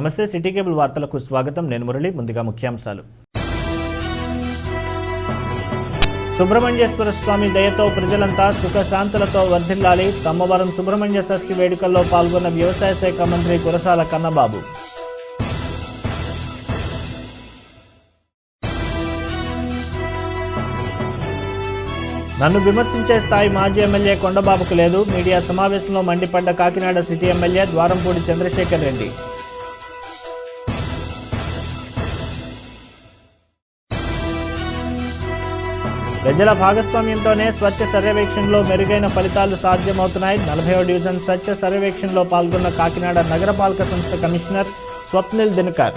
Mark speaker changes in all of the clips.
Speaker 1: నమస్తే city cable వార్తలకు స్వాగతం. నేను మురళి. ముందుగా ముఖ్యాంశాలు. సుబ్రహ్మణ్యేశ్వర స్వామి దయతో ప్రజలంతా సుఖశాంతులతో వర్ధిల్లాలి. తమ్మవరం సుబ్రహ్మణ్య షష్ఠి వేడుకల్లో పాల్గొన్న వ్యవసాయ శాఖ మంత్రి కురసాల కన్నబాబు. నన్ను విమర్శించే స్థాయి మాజీ ఎమ్మెల్యే కొండబాబుకు లేదు. మీడియా సమావేశంలో మండిపడ్డ కాకినాడ సిటీ ఎమ్మెల్యే ద్వారంపూడి చంద్రశేఖర్ రెడ్డి. ప్రజల భాగస్వామ్యంతోనే స్వచ్ఛ సర్వేక్షణలో మెరుగైన ఫలితాలు సాధ్యమవుతున్నాయి. 40వ డివిజన్ స్వచ్ఛ సర్వేక్షణలో పాల్గొన్న కాకినాడ నగరపాలక సంస్థ కమిషనర్ స్వప్నిల్ దినకర్.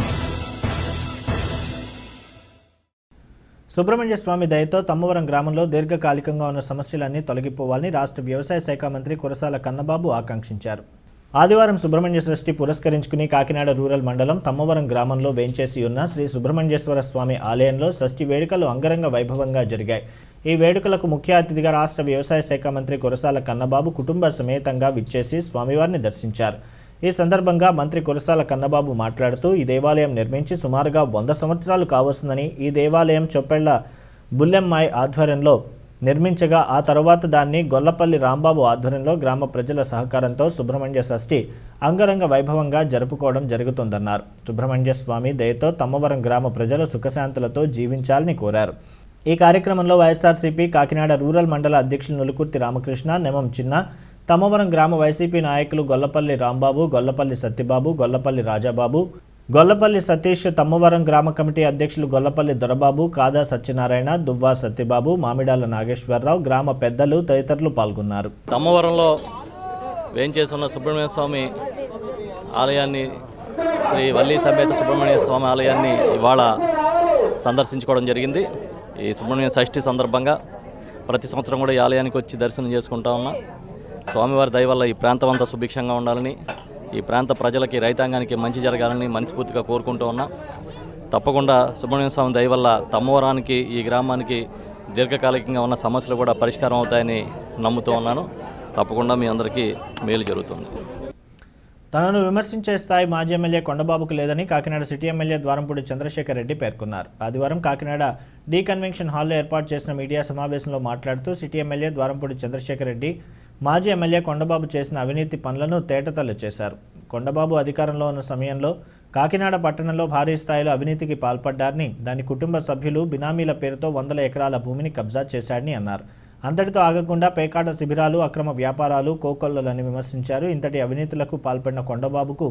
Speaker 1: సుబ్రహ్మణ్య స్వామి దయతో తమ్మవరం గ్రామంలో దీర్ఘకాలికంగా ఉన్న సమస్యలన్నీ తొలగిపోవాలని రాష్ట్ర వ్యవసాయ శాఖ మంత్రి కురసాల కన్నబాబు ఆకాంక్షించారు. ఆదివారం సుబ్రహ్మణ్య షష్ఠి పురస్కరించుకుని కాకినాడ రూరల్ మండలం తమ్మవరం గ్రామంలో వేంచేసి ఉన్న శ్రీ సుబ్రహ్మణ్యేశ్వర స్వామి ఆలయంలో షష్ఠి వేడుకలు అంగరంగ వైభవంగా జరిగాయి. ఈ వేడుకలకు ముఖ్య అతిథిగా రాష్ట్ర వ్యవసాయ శాఖ మంత్రి కురసాల కన్నబాబు కుటుంబ సమేతంగా విచ్చేసి స్వామివారిని దర్శించారు. ఈ సందర్భంగా మంత్రి కురసాల కన్నబాబు మాట్లాడుతూ ఈ దేవాలయం నిర్మించి సుమారుగా 100 సంవత్సరాలు కావస్తుందని, ఈ దేవాలయం చొప్పెళ్ల బుల్లెమ్మాయి ఆధ్వర్యంలో నిర్మించగా ఆ తర్వాత దాన్ని గొల్లపల్లి రాంబాబు ఆధ్వర్యంలో గ్రామ ప్రజల సహకారంతో సుబ్రహ్మణ్య షష్ఠి అంగరంగ వైభవంగా జరుపుకోవడం జరుగుతుందన్నారు. సుబ్రహ్మణ్య స్వామి దయతో తమ్మవరం గ్రామ ప్రజలు సుఖశాంతులతో జీవించాలని కోరారు. ఈ కార్యక్రమంలో వైఎస్ఆర్సీపీ కాకినాడ రూరల్ మండల అధ్యక్షులు నులుకుర్తి రామకృష్ణ, నెమం చిన్న, తమ్మవరం గ్రామ వైసీపీ నాయకులు గొల్లపల్లి రాంబాబు, గొల్లపల్లి సత్యబాబు, గొల్లపల్లి రాజాబాబు, గొల్లపల్లి సతీష్, తమ్మవరం గ్రామ కమిటీ అధ్యక్షులు గొల్లపల్లి దొరబాబు, కాదా సత్యనారాయణ, దువ్వా సత్యబాబు, మామిడాల నాగేశ్వరరావు, గ్రామ పెద్దలు తదితరులు పాల్గొన్నారు.
Speaker 2: తమ్మవరంలో వేంచేస్తున్న సుబ్రహ్మణ్య స్వామి ఆలయాన్ని, శ్రీ వల్లి సమేత సుబ్రహ్మణ్య స్వామి ఆలయాన్ని ఇవాళ సందర్శించుకోవడం జరిగింది. ఈ సుబ్రహ్మణ్య షష్ఠి సందర్భంగా ప్రతి సంవత్సరం కూడా ఈ ఆలయానికి వచ్చి దర్శనం చేసుకుంటా ఉన్నాం. స్వామివారి దయ వల్ల ఈ ప్రాంతం అంతా సుభిక్షంగా ఉండాలని, ఈ ప్రాంత ప్రజలకి, రైతాంగానికి మంచి జరగాలని మనస్ఫూర్తిగా కోరుకుంటూ ఉన్నాం. తప్పకుండా సుబ్రహ్మణ్య స్వామి దయ వల్ల తమ్మవరానికి, ఈ గ్రామానికి దీర్ఘకాలికంగా ఉన్న సమస్యలు కూడా పరిష్కారం అవుతాయని నమ్ముతూ ఉన్నాను. తప్పకుండా మీ అందరికీ మేలు జరుగుతుంది.
Speaker 1: తనను విమర్శించే స్థాయి మాజీ ఎమ్మెల్యే కొండబాబుకు లేదని కాకినాడ సిటీ ఎమ్మెల్యే ద్వారంపూడి చంద్రశేఖర్ రెడ్డి పేర్కొన్నారు. ఆదివారం కాకినాడ డి కన్వెన్షన్ హాల్లో ఏర్పాటు చేసిన మీడియా సమావేశంలో మాట్లాడుతూ సిటీ ఎమ్మెల్యే ద్వారంపూడి చంద్రశేఖర్ రెడ్డి మాజీ ఎమ్మెల్యే కొండబాబు చేసిన అవినీతి పనులను తేటతెల్లం చేశారు. కొండబాబు అధికారంలో ఉన్న సమయంలో కాకినాడ పట్టణంలో భారీ స్థాయిలో అవినీతికి పాల్పడ్డారని, దాని కుటుంబ సభ్యులు బినామీల పేరుతో 100 ఎకరాల భూమిని కబ్జా చేశాడని అన్నారు. అంతటితో ఆగకుండా పేకాట శిబిరాలు, అక్రమ వ్యాపారాలు, కోకొల్లలని విమర్శించారు. ఇంతటి అవినీతులకు పాల్పడిన కొండబాబుకు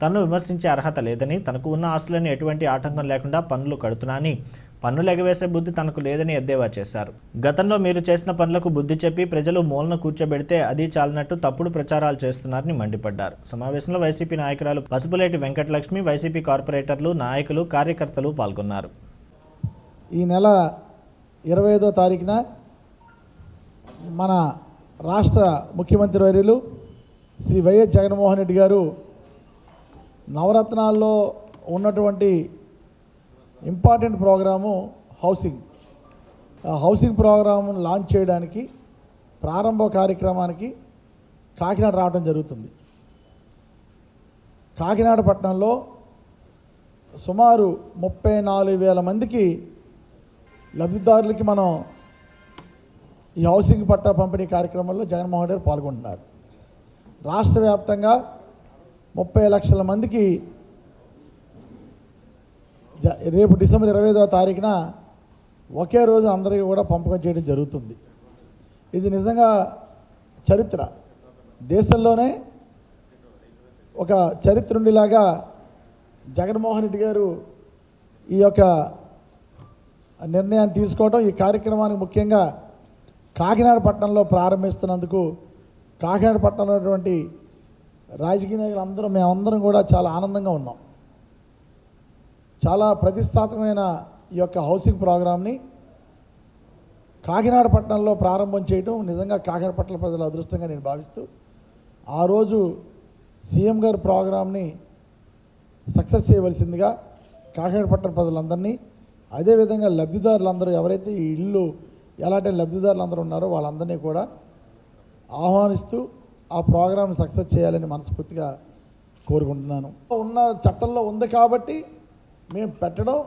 Speaker 1: తనను విమర్శించే అర్హత లేదని, తనకు ఉన్న ఆస్తులను ఎటువంటి ఆటంకం లేకుండా పన్నులు కడుతున్నానని, పన్నులు ఎగవేసే బుద్ధి తనకు లేదని ఎద్దేవా చేశారు. గతంలో మీరు చేసిన పనులకు బుద్ధి చెప్పి ప్రజలు మూలన కూర్చోబెడితే అది చాలనట్టు తప్పుడు ప్రచారాలు చేస్తున్నారని మండిపడ్డారు. సమావేశంలో వైసీపీ నాయకురాలు పసుపులేటి వెంకటలక్ష్మి, వైసీపీ కార్పొరేటర్లు, నాయకులు, కార్యకర్తలు పాల్గొన్నారు.
Speaker 3: ఈ నెల 25వ తారీఖున మన రాష్ట్ర ముఖ్యమంత్రి వర్యులు శ్రీ వైఎస్ జగన్మోహన్ రెడ్డి గారు నవరత్నాల్లో ఉన్నటువంటి ఇంపార్టెంట్ ప్రోగ్రాము హౌసింగ్. ఆ హౌసింగ్ ప్రోగ్రామును లాంచ్ చేయడానికి, ప్రారంభ కార్యక్రమానికి కాకినాడ రావడం జరుగుతుంది. కాకినాడ పట్టణంలో సుమారు 34,000 మందికి లబ్ధిదారులకి మనం ఈ హౌసింగ్ పట్టా పంపిణీ కార్యక్రమంలో జగన్మోహన్ రెడ్డి పాల్గొంటున్నారు. రాష్ట్ర వ్యాప్తంగా 30 లక్షల మందికి రేపు డిసెంబర్ 25వ తారీఖున ఒకే రోజు అందరికీ కూడా పంపకం చేయడం జరుగుతుంది. ఇది నిజంగా చరిత్ర. దేశంలోనే ఒక చరిత్ర ఉండేలాగా జగన్మోహన్ రెడ్డి గారు ఈ యొక్క నిర్ణయాన్ని తీసుకోవడం, ఈ కార్యక్రమానికి ముఖ్యంగా కాకినాడ పట్టణంలో ప్రారంభిస్తున్నందుకు కాకినాడ పట్టణంలో ఉన్నటువంటి రాజకీయ నాయకులు మేమందరం కూడా చాలా ఆనందంగా ఉన్నాం. చాలా ప్రతిష్టాత్మకమైన ఈ యొక్క హౌసింగ్ ప్రోగ్రామ్ని కాకినాడ పట్టణంలో ప్రారంభం చేయడం నిజంగా కాకినాడ పట్టణ ప్రజల అదృష్టంగా నేను భావిస్తూ, ఆ రోజు సీఎం గారి ప్రోగ్రామ్ని సక్సెస్ చేయవలసిందిగా కాకినాడ పట్టణ ప్రజలందరినీ, అదేవిధంగా లబ్ధిదారులందరూ ఎవరైతే ఈ ఇల్లు ఎలాంటి లబ్ధిదారులు అందరూ ఉన్నారో వాళ్ళందరినీ కూడా ఆహ్వానిస్తూ ఆ ప్రోగ్రామ్ని సక్సెస్ చేయాలని మనస్ఫూర్తిగా కోరుకుంటున్నాను. ఉన్న చట్టంలో ఉంది కాబట్టి మేము పెట్టడం,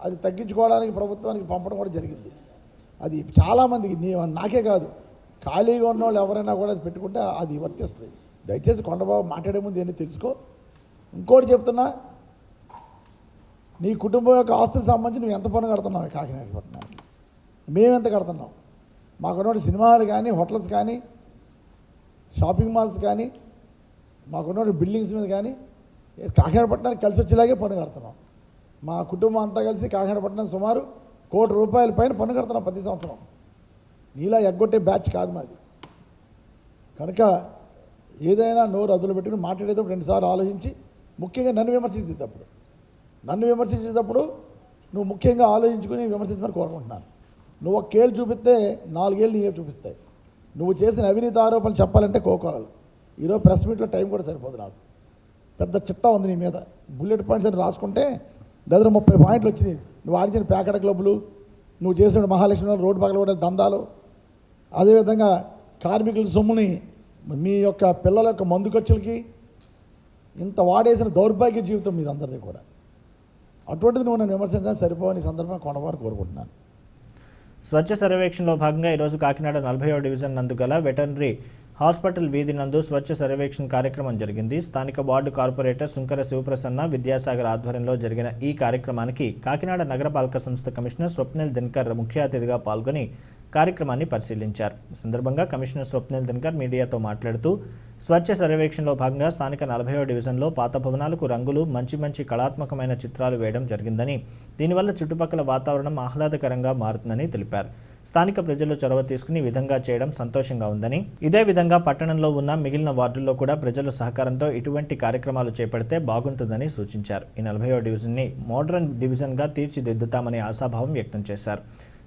Speaker 3: అది తగ్గించుకోవడానికి ప్రభుత్వానికి పంపడం కూడా జరిగింది. అది చాలామందికి నాకే కాదు, ఖాళీగా ఉన్న వాళ్ళు ఎవరైనా కూడా అది పెట్టుకుంటే అది వర్తిస్తుంది. దయచేసి కొండబాబు మాట్లాడే ముందు ఏంటి తెలుసుకో. ఇంకోటి చెప్తున్నా, నీ కుటుంబం యొక్క ఆస్తులకు సంబంధించి నువ్వు ఎంత పన్ను కడుతున్నావు కాకినాడ పట్టణానికి, మేమెంత కడుతున్నాం, మాకున్న సినిమాలు కానీ, హోటల్స్ కానీ, షాపింగ్ మాల్స్ కానీ, మాకున్న బిల్డింగ్స్ మీద కానీ కాకినాడ పట్టణానికి కలిసి వచ్చేలాగే పన్ను కడుతున్నాం. మా కుటుంబం అంతా కలిసి కాకినాడ పట్టణం సుమారు ₹1 కోటి పైన పన్ను కడుతున్నాం ప్రతి సంవత్సరం. నీలా ఎగ్గొట్టే బ్యాచ్ కాదు మాది. కనుక ఏదైనా నోరు అదులు పెట్టుకుని మాట్లాడేటప్పుడు 2 సార్లు ఆలోచించి, ముఖ్యంగా నన్ను విమర్శించేటప్పుడు నువ్వు ముఖ్యంగా ఆలోచించుకుని విమర్శించమని కోరుకుంటున్నాను. నువ్వు ఒక కేలు చూపిస్తే 4 ఏళ్ళు నీవే చూపిస్తాయి. నువ్వు చేసిన అవినీతి ఆరోపణలు చెప్పాలంటే కోకోరాలు. ఈరోజు ప్రెస్ మీట్లో టైం కూడా సరిపోదు. నాకు పెద్ద చిట్టా ఉంది నీ మీద, బుల్లెట్ పాయింట్స్ అని రాసుకుంటే దగ్గర 30 పాయింట్లు వచ్చినాయి. నువ్వు ఆడించిన ప్యాకెట్ క్లబ్లు, నువ్వు చేసిన మహాలక్ష్మి రోడ్డు పక్కల కూడా దందాలు, అదేవిధంగా కార్మికుల సొమ్ముని మీ యొక్క పిల్లల యొక్క మందు ఖర్చులకి ఇంత వాడేసిన దౌర్భాగ్య జీవితం మీద అందరిది కూడా. అటువంటిది నువ్వు నన్ను విమర్శించడానికి సరిపోవని సందర్భంగా కొండవారు కోరుకుంటున్నాను.
Speaker 1: స్వచ్ఛ సర్వేక్షణలో భాగంగా ఈరోజు కాకినాడ 40వ డివిజన్ నందు గల వెటర్నరీ హాస్పిటల్ వీధి నందు స్వచ్ఛ సర్వేక్షణ కార్యక్రమం జరిగింది. స్థానిక వార్డు కార్పొరేటర్ సుంకర శివప్రసన్న, విద్యాసాగర్ ఆధ్వర్యంలో జరిగిన ఈ కార్యక్రమానికి కాకినాడ నగరపాలక సంస్థ కమిషనర్ స్వప్నిల్ దినకర్ ముఖ్య అతిథిగా పాల్గొని కార్యక్రమాన్ని పరిశీలించారు. ఈ సందర్భంగా కమిషనర్ స్వప్నిల్ దినకర్ మీడియాతో మాట్లాడుతూ, స్వచ్ఛ సర్వేక్షణలో భాగంగా స్థానిక 40వ డివిజన్లో పాత భవనాలకు రంగులు, మంచి కళాత్మకమైన చిత్రాలు వేయడం జరిగిందని, దీనివల్ల చుట్టుపక్కల వాతావరణం ఆహ్లాదకరంగా మారుతుందని తెలిపారు. స్థానిక ప్రజలు చొరవ తీసుకుని ఈ విధంగా చేయడం సంతోషంగా ఉందని, ఇదే విధంగా పట్టణంలో ఉన్న మిగిలిన వార్డుల్లో కూడా ప్రజల సహకారంతో ఇటువంటి కార్యక్రమాలు చేపడితే బాగుంటుందని సూచించారు. ఈ 40వ డివిజన్ని మోడర్న్ డివిజన్గా తీర్చిదిద్దుతామని ఆశాభావం వ్యక్తం చేశారు.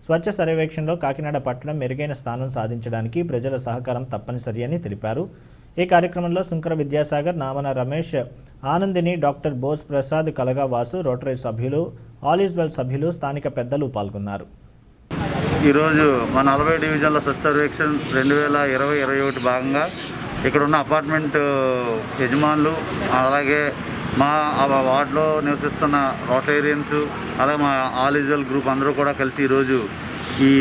Speaker 1: స్వచ్ఛ సర్వేక్షణలో కాకినాడ పట్టణం మెరుగైన స్థానం సాధించడానికి ప్రజల సహకారం తప్పనిసరి అని తెలిపారు. ఈ కార్యక్రమంలో సుంకర విద్యాసాగర్, నామన రమేష్, ఆనందిని, డాక్టర్ బోస్ ప్రసాద్, కలగా వాసు, రోటరీ సభ్యులు, ఆల్ ఈజ్ వెల్ సభ్యులు, స్థానిక పెద్దలు పాల్గొన్నారు.
Speaker 4: ఈరోజు మా 40 డివిజన్ల స్వచ్ఛ సర్వేక్షణ 2020-21 భాగంగా ఇక్కడున్న అపార్ట్మెంట్ యజమానులు, అలాగే మా వార్డులో నివసిస్తున్న రోటేరియన్స్, అలాగే మా ఆల్ ఈజ్ వెల్ గ్రూప్ అందరూ కూడా కలిసి ఈరోజు ఈ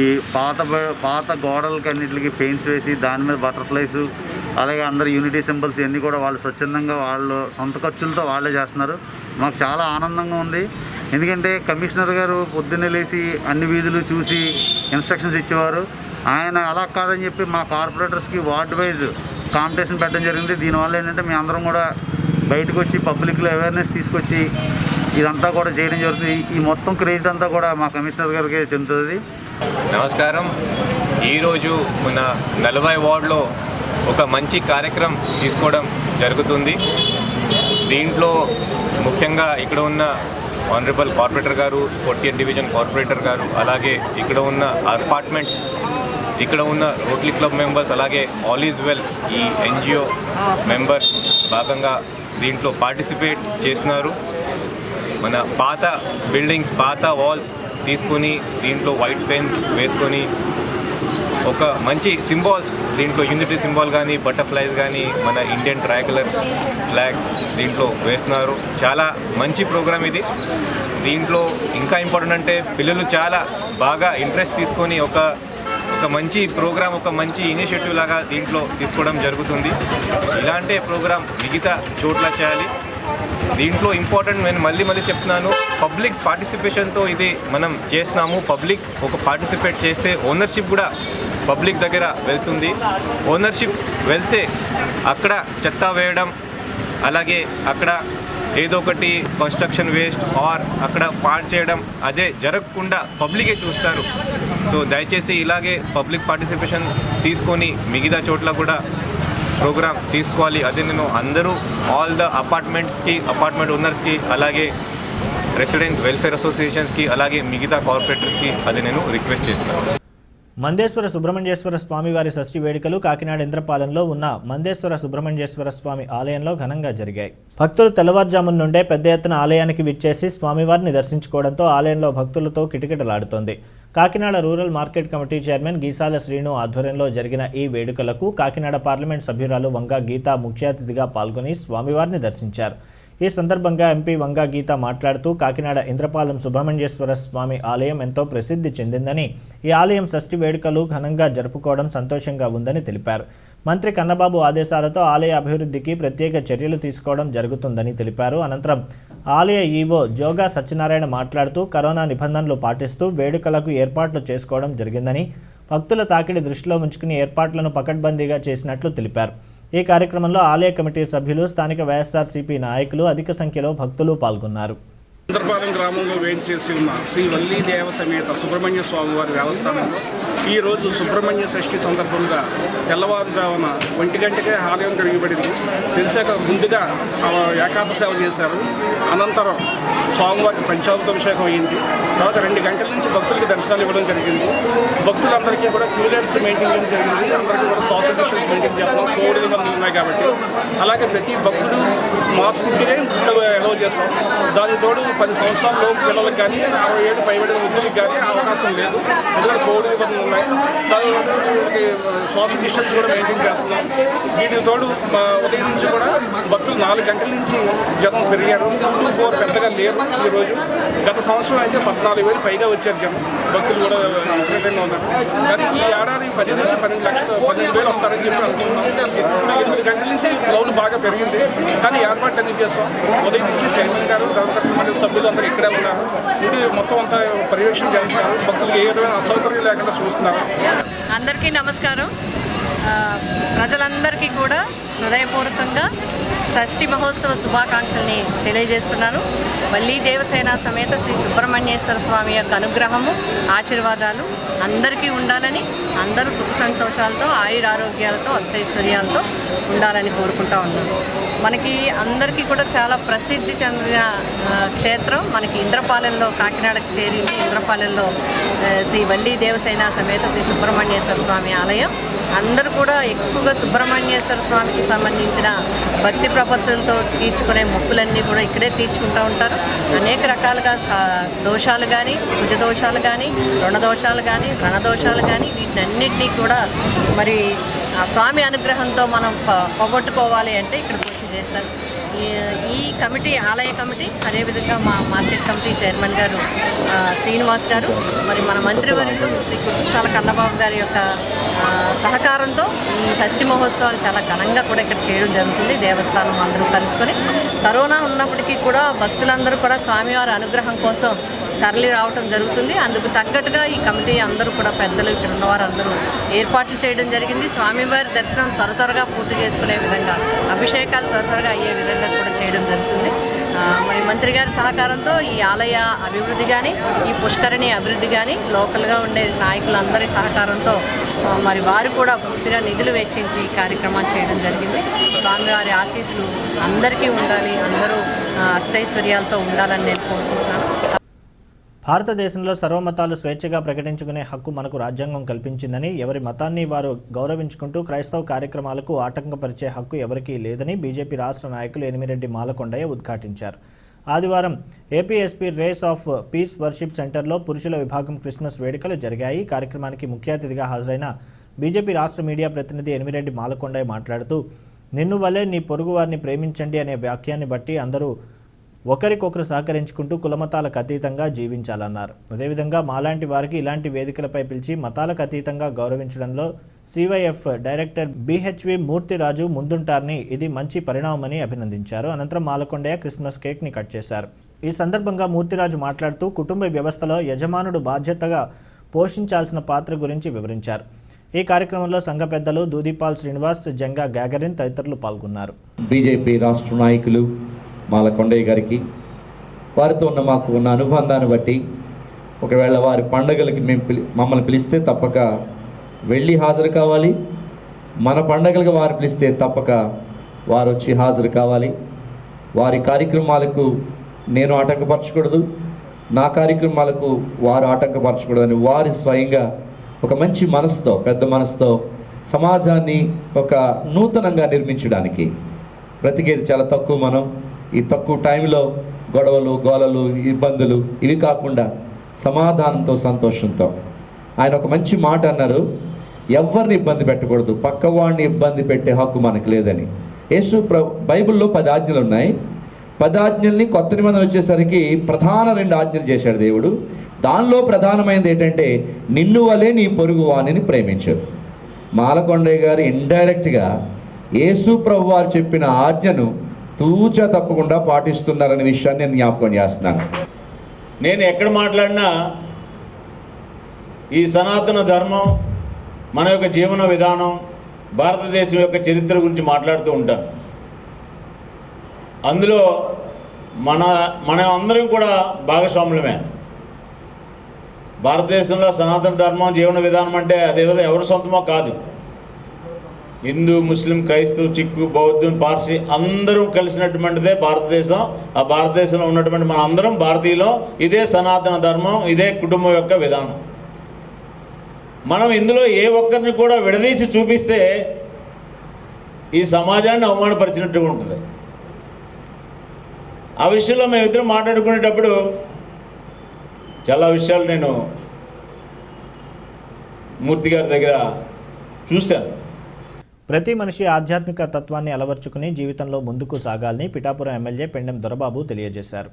Speaker 4: పాత గోడలకి అన్నింటికి పెయింట్స్ వేసి దాని మీద బటర్ఫ్లైస్, అలాగే అందరు యూనిటీ సింబల్స్ ఇవన్నీ కూడా వాళ్ళు స్వచ్ఛందంగా వాళ్ళు సొంత ఖర్చులతో వాళ్ళే చేస్తున్నారు. మాకు చాలా ఆనందంగా ఉంది. ఎందుకంటే కమిషనర్ గారు పొద్దున్నే లేచి అన్ని వీధులు చూసి ఇన్స్ట్రక్షన్స్ ఇచ్చేవారు. ఆయన అలా కాదని చెప్పి మా కార్పొరేటర్స్కి వార్డ్ వైజ్ కాంపిటీషన్ పెట్టడం జరిగింది. దీనివల్ల ఏంటంటే మేము అందరం కూడా బయటకు వచ్చి పబ్లిక్లో అవేర్నెస్ తీసుకొచ్చి ఇదంతా కూడా చేయడం జరుగుతుంది. ఈ మొత్తం క్రెడిట్ అంతా కూడా మా కమిషనర్ గారికి చెందుతుంది.
Speaker 5: నమస్కారం. ఈరోజు మన 40 వార్డులో ఒక మంచి కార్యక్రమం తీసుకోవడం జరుగుతుంది. దీంట్లో ముఖ్యంగా ఇక్కడ ఉన్న ఆనరబుల్ కార్పొరేటర్ గారు, 40th డివిజన్ కార్పొరేటర్ గారు, అలాగే ఇక్కడ ఉన్న అపార్ట్మెంట్స్, ఇక్కడ ఉన్న రోటరీ క్లబ్ మెంబర్స్, అలాగే ఆల్ ఈజ్ వెల్ ఈ ఎన్జిఓ మెంబర్స్ భాగంగా దీంట్లో పార్టిసిపేట్ చేస్తున్నారు. మన పాత బిల్డింగ్స్, పాత వాల్స్ తీసుకొని దీంట్లో వైట్ పెన్ వేసుకొని ఒక మంచి సింబాల్స్, దీంట్లో యూనిటీ సింబాల్ కానీ, బటర్ఫ్లైస్ కానీ, మన ఇండియన్ ట్రయాంగులర్ ఫ్లాగ్స్ దీంట్లో వేస్తున్నారు. చాలా మంచి ప్రోగ్రామ్ ఇది. దీంట్లో ఇంకా ఇంపార్టెంట్ అంటే పిల్లలు చాలా బాగా ఇంట్రెస్ట్ తీసుకొని ఒక మంచి ప్రోగ్రామ్, ఒక మంచి ఇనిషియేటివ్ లాగా దీంట్లో తీసుకోవడం జరుగుతుంది. ఇలాంటి ప్రోగ్రామ్ మిగతా చోట్ల చేయాలి. దీంట్లో ఇంపార్టెంట్ నేను మళ్ళీ చెప్తున్నాను, పబ్లిక్ పార్టిసిపేషన్తో ఇది మనం చేస్తున్నాము. పబ్లిక్ ఒక పార్టిసిపేట్ చేస్తే ఓనర్షిప్ కూడా పబ్లిక్ దగ్గర వెళ్తుంది. ఓనర్షిప్ వెళ్తే అక్కడ చెత్త వేయడం, అలాగే అక్కడ ఏదో ఒకటి కన్స్ట్రక్షన్ వేస్ట్ ఆర్ అక్కడ పాడు చేయడం అదే జరగకుండా పబ్లికే చూస్తారు. సో దయచేసి ఇలాగే పబ్లిక్ పార్టిసిపేషన్ తీసుకొని మిగతా చోట్ల కూడా ప్రోగ్రామ్ తీసుకోవాలి. అదే నేను అందరూ ఆల్ ద అపార్ట్మెంట్స్కి, అపార్ట్మెంట్ ఓనర్స్కి, అలాగే రెసిడెంట్ వెల్ఫేర్ అసోసియేషన్స్కి, అలాగే మిగతా కార్పొరేటర్స్కి అది నేను రిక్వెస్ట్ చేస్తున్నాను.
Speaker 1: మందేశ్వర సుబ్రహ్మణ్యేశ్వర స్వామి వారి షష్ఠి వేడుకలు కాకినాడ ఇంద్రపాలెంలో ఉన్న మందేశ్వర సుబ్రహ్మణ్యేశ్వర స్వామి ఆలయంలో ఘనంగా జరిగాయి. భక్తులు తెల్లవారుజామున నుండే పెద్ద ఎత్తున ఆలయానికి విచ్చేసి స్వామివారిని దర్శించుకోవడంతో ఆలయంలో భక్తులతో కిటకిటలాడుతోంది. Kakinada rural market committee chairman Geesala Srinu ఆధ్వర్యంలో జరిగిన ఈ వేడుకలకు కాకినాడ పార్లమెంట్ సభ్యురాలు వంగా గీత ముఖ్య అతిథిగా పాల్గొని స్వామివారిని దర్శించారు. ఈ సందర్భంగా ఎంపీ వంగా గీత మాట్లాడుతూ కాకినాడ ఇంద్రపాలెం సుబ్రహ్మణ్యేశ్వర స్వామి ఆలయం ఎంతో ప్రసిద్ధి చెందిందని, ఈ ఆలయం షష్ఠి వేడుకలు ఘనంగా జరుపుకోవడం సంతోషంగా ఉందని తెలిపారు. మంత్రి కన్నబాబు ఆదేశాలతో ఆలయ అభివృద్ధికి ప్రత్యేక చర్యలు తీసుకోవడం జరుగుతుందని తెలిపారు. అనంతరం ఆలయ ఈవో జోగా సత్యనారాయణ మాట్లాడుతూ కరోనా నిబంధనలు పాటిస్తూ వేడుకలకు ఏర్పాట్లు చేసుకోవడం జరిగిందని, భక్తుల తాకిడి దృష్టిలో ఉంచుకుని ఏర్పాట్లను పకడ్బందీగా చేసినట్లు తెలిపారు. ఈ కార్యక్రమంలో ఆలయ కమిటీ సభ్యులు, స్థానిక వైఎస్ఆర్సీపీ నాయకులు, అధిక సంఖ్యలో భక్తులు పాల్గొన్నారు.
Speaker 6: ఇంద్రపాలెం గ్రామంలో వేంచేసి ఉన్న శ్రీ వల్లీ దేవ సమేత సుబ్రహ్మణ్య స్వామి వారి దేవస్థానంలో ఈరోజు సుబ్రహ్మణ్య షష్ఠి సందర్భంగా తెల్లవారుజామున 1 గంటకే ఆలయం తిరగబడింది. తెలిసాక ముందుగా ఏకాంత సేవ చేశారు. అనంతరం స్వామివారికి పంచామృతాభిషేకం అయింది. తర్వాత 2 గంటల నుంచి భక్తులకి దర్శనాలు ఇవ్వడం జరిగింది. భక్తులందరికీ కూడా క్యూరెన్స్ మెయింటైన్ చేయడం జరిగింది. అందరికీ కూడా సోషల్ డిస్టెన్స్ మెయింటైన్ చేస్తాం. కోవిడ్ నిబంధనలు ఉన్నాయి కాబట్టి. అలాగే ప్రతి భక్తుడు మాస్క్ ఉంటేనే అలౌ చేస్తాం. దాని తోడు 10 సంవత్సరాల లోపు పిల్లలకు కానీ 60 ఏళ్ళు పైబడిన వృద్ధులకు కానీ అవకాశం లేదు. ఎందుకంటే కోవిడ్ నిబంధనలు ఉన్నాయి. దానికి సోషల్ డిస్టెన్స్ కూడా మెయింటైన్ చేస్తున్నాం. వీటికి తోడు ఉదయం నుంచి కూడా భక్తులు 4 గంటల నుంచి జనం పెరిగారు. 2-4 పెద్దగా లేరు ఈరోజు. గత సంవత్సరం అయితే 14,000 పైగా వచ్చారు జనం. భక్తులు కూడా విపరీతంగా ఉన్నారు. కానీ ఈ ఏడాది 10 నుంచి 12,000 వస్తారని చెప్పి అనుకుంటున్నాం. ఇప్పుడు 8 గంటల నుంచి క్రౌడ్ బాగా పెరిగింది. కానీ ఏర్పాట్లు అన్ని చేస్తాం. ఉదయం నుంచి చైర్మన్ గారు, మరియు సభ్యులు అందరూ ఇక్కడే ఉన్నారు. ఇది మొత్తం అంతా పర్యవేక్షణ చేస్తున్నారు. భక్తులకు ఏ విధమైన అసౌకర్యం లేకుండా చూస్తున్నారు.
Speaker 7: అందరికీ నమస్కారం. ప్రజలందరికీ కూడా హృదయపూర్వకంగా షష్ఠి మహోత్సవ శుభాకాంక్షల్ని తెలియజేస్తున్నాను. వల్లీ దేవసేన సమేత శ్రీ సుబ్రహ్మణ్యేశ్వర స్వామి యొక్క అనుగ్రహము, ఆశీర్వాదాలు అందరికీ ఉండాలని, అందరూ సుఖ సంతోషాలతో, ఆయురారోగ్యాలతో, అష్టైశ్వర్యాలతో ఉండాలని కోరుకుంటా ఉన్నాను. మనకి అందరికీ కూడా చాలా ప్రసిద్ధి చెందిన క్షేత్రం మనకి ఇంద్రపాలెంలో, కాకినాడకు చేరింది. ఇంద్రపాలెంలో శ్రీ వల్లీ దేవసేన సమేత శ్రీ సుబ్రహ్మణ్యేశ్వర స్వామి ఆలయం. అందరూ కూడా ఎక్కువగా సుబ్రహ్మణ్యేశ్వర స్వామికి సంబంధించిన భక్తి ప్రపత్తులతో తీర్చుకునే మొక్కులన్నీ కూడా ఇక్కడే తీర్చుకుంటూ ఉంటారు. అనేక రకాలుగా దోషాలు కానీ, భుజ దోషాలు కానీ, రుణదోషాలు కానీ, రణదోషాలు కానీ, వీటన్నిటినీ కూడా మరి ఆ స్వామి అనుగ్రహంతో మనం పోగొట్టుకోవాలి అంటే ఇక్కడికి వచ్చి చేస్తారు. ఈ కమిటీ, ఆలయ కమిటీ, అదేవిధంగా మా మార్కెట్ కమిటీ చైర్మన్ గారు శ్రీనివాస్ గారు, మరి మన మంత్రివర్యులు శ్రీ కుర్సాల కన్నబాబు గారి యొక్క సహకారంతో ఈ షష్ఠి మహోత్సవాలు చాలా ఘనంగా కూడా ఇక్కడ చేయడం జరుగుతుంది. దేవస్థానం అందరూ కలుసుకొని, కరోనా ఉన్నప్పటికీ కూడా భక్తులందరూ కూడా స్వామివారి అనుగ్రహం కోసం తరలి రావడం జరుగుతుంది. అందుకు తగ్గట్టుగా ఈ కమిటీ అందరూ కూడా పెద్దలు, ఇక్కడ ఉన్నవారు అందరూ ఏర్పాట్లు చేయడం జరిగింది. స్వామివారి దర్శనం త్వరగా పూర్తి చేసుకునే విధంగా, అభిషేకాలు త్వరగా అయ్యే విధంగా కూడా చేయడం జరుగుతుంది. మరి మంత్రి గారి సహకారంతో ఈ ఆలయ అభివృద్ధి కానీ, ఈ పుష్కరిణి అభివృద్ధి కానీ, లోకల్గా ఉండే నాయకులందరి సహకారంతో మరి వారు కూడా పూర్తిగా నిధులు వెచ్చించి ఈ కార్యక్రమాలు చేయడం జరిగింది. స్వామివారి ఆశీస్సులు అందరికీ ఉండాలి, అందరూ అష్టైశ్వర్యాలతో ఉండాలని నేను కోరుకుంటున్నాను.
Speaker 1: భారతదేశంలో సర్వమతాలు స్వేచ్ఛగా ప్రకటించుకునే హక్కు మనకు రాజ్యాంగం కల్పించిందని, ఎవరి మతాన్ని వారు గౌరవించుకుంటూ క్రైస్తవ కార్యక్రమాలకు ఆటంకపరిచే హక్కు ఎవరికీ లేదని బీజేపీ రాష్ట్ర నాయకులు ఎనిమిరెడ్డి మాలకొండయ్య ఉద్ఘాటించారు. ఆదివారం APSP race of peace worship సెంటర్లో పురుషుల విభాగం క్రిస్మస్ వేడుకలు జరిగాయి. ఈ కార్యక్రమానికి ముఖ్య అతిథిగా హాజరైన బీజేపీ రాష్ట్ర మీడియా ప్రతినిధి ఎనిమిరెడ్డి మాలకొండయ్య మాట్లాడుతూ, నిన్ను వల్లే నీ పొరుగు వారిని ప్రేమించండి అనే వాక్యాన్ని బట్టి అందరూ ఒకరికొకరు సహకరించుకుంటూ కులమతాలకు అతీతంగా జీవించాలన్నారు. అదేవిధంగా మాలాంటి వారికి ఇలాంటి వేదికలపై పిలిచి మతాలకు అతీతంగా గౌరవించడంలో సివైఎఫ్ డైరెక్టర్ బిహెచ్వి మూర్తిరాజు ముందుంటారని, ఇది మంచి పరిణామమని అభినందించారు. అనంతరం మాలకొండయ్య క్రిస్మస్ కేక్ని కట్ చేశారు. ఈ సందర్భంగా మూర్తిరాజు మాట్లాడుతూ కుటుంబ వ్యవస్థలో యజమానుడు బాధ్యతగా పోషించాల్సిన పాత్ర గురించి వివరించారు. ఈ కార్యక్రమంలో సంఘ పెద్దలు దూదీపాల్ శ్రీనివాస్, జంగా గ్యాగరిన్ తదితరులు పాల్గొన్నారు.
Speaker 8: బీజేపీ రాష్ట్ర నాయకులు మాలకొండయ్య గారికి, వారితో మాకు ఉన్న అనుబంధాన్ని బట్టి, ఒకవేళ వారి పండుగలకి మమ్మల్ని పిలిస్తే తప్పక వెళ్ళి హాజరు కావాలి. మన పండుగలకు వారు పిలిస్తే తప్పక వారు వచ్చి హాజరు కావాలి. వారి కార్యక్రమాలకు నేను ఆటంకపరచకూడదు, నా కార్యక్రమాలకు వారు ఆటంకపరచకూడదని వారి స్వయంగా ఒక మంచి మనసుతో, పెద్ద మనసుతో సమాజాన్ని ఒక నూతనంగా నిర్మించడానికి బ్రతికేది చాలా తక్కువ. మనం ఈ తక్కువ టైంలో గొడవలు, గోలలు, ఇబ్బందులు ఇవి కాకుండా సమాధానంతో, సంతోషంతో ఆయన ఒక మంచి మాట అన్నారు, ఎవరిని ఇబ్బంది పెట్టకూడదు, పక్కవాడిని ఇబ్బంది పెట్టే హక్కు మనకు లేదని. బైబిల్లో 10 ఆజ్ఞలు ఉన్నాయి. 10 ఆజ్ఞల్ని కొత్త నిబంధన వచ్చేసరికి ప్రధాన 2 ఆజ్ఞలు చేశాడు దేవుడు. దానిలో ప్రధానమైనది ఏంటంటే నిన్ను వలే నీ పొరుగు వాణిని ప్రేమించు. మాలకొండయ్య గారు ఇండైరెక్ట్గా యేసు ప్రభు వారు చెప్పిన ఆజ్ఞను తూచా తప్పకుండా పాటిస్తున్నారనే విషయాన్ని నేను జ్ఞాపకం చేస్తున్నాను.
Speaker 9: నేను ఎక్కడ మాట్లాడినా ఈ సనాతన ధర్మం, మన యొక్క జీవన విధానం, భారతదేశం యొక్క చరిత్ర గురించి మాట్లాడుతూ ఉంటాను. అందులో మన అందరం కూడా భాగస్వాములమే. భారతదేశంలో సనాతన ధర్మం, జీవన విధానం అంటే అదేదో ఎవరి సొంతమో కాదు. హిందూ, ముస్లిం, క్రైస్తవు, సిక్కు, బౌద్ధం, పార్సీ అందరూ కలిసినటువంటిదే భారతదేశం. ఆ భారతదేశంలో ఉన్నటువంటి మన అందరం భారతీయులు. ఇదే సనాతన ధర్మం, ఇదే కుటుంబం యొక్క విధానం. మనం ఇందులో ఏ ఒక్కరిని కూడా విడదీసి చూపిస్తే ఈ సమాజాన్ని అవమానపరిచినట్టుగా ఉంటుంది. ఆ విషయంలో మేమిద్దరం మాట్లాడుకునేటప్పుడు చాలా విషయాలు నేను మూర్తి గారి దగ్గర చూశాను.
Speaker 1: ప్రతి మనిషి ఆధ్యాత్మిక తత్వాన్ని అలవర్చుకుని జీవితంలో ముందుకు సాగాలని పిఠాపురం ఎమ్మెల్యే పెండెం దొరబాబు తెలియజేశారు.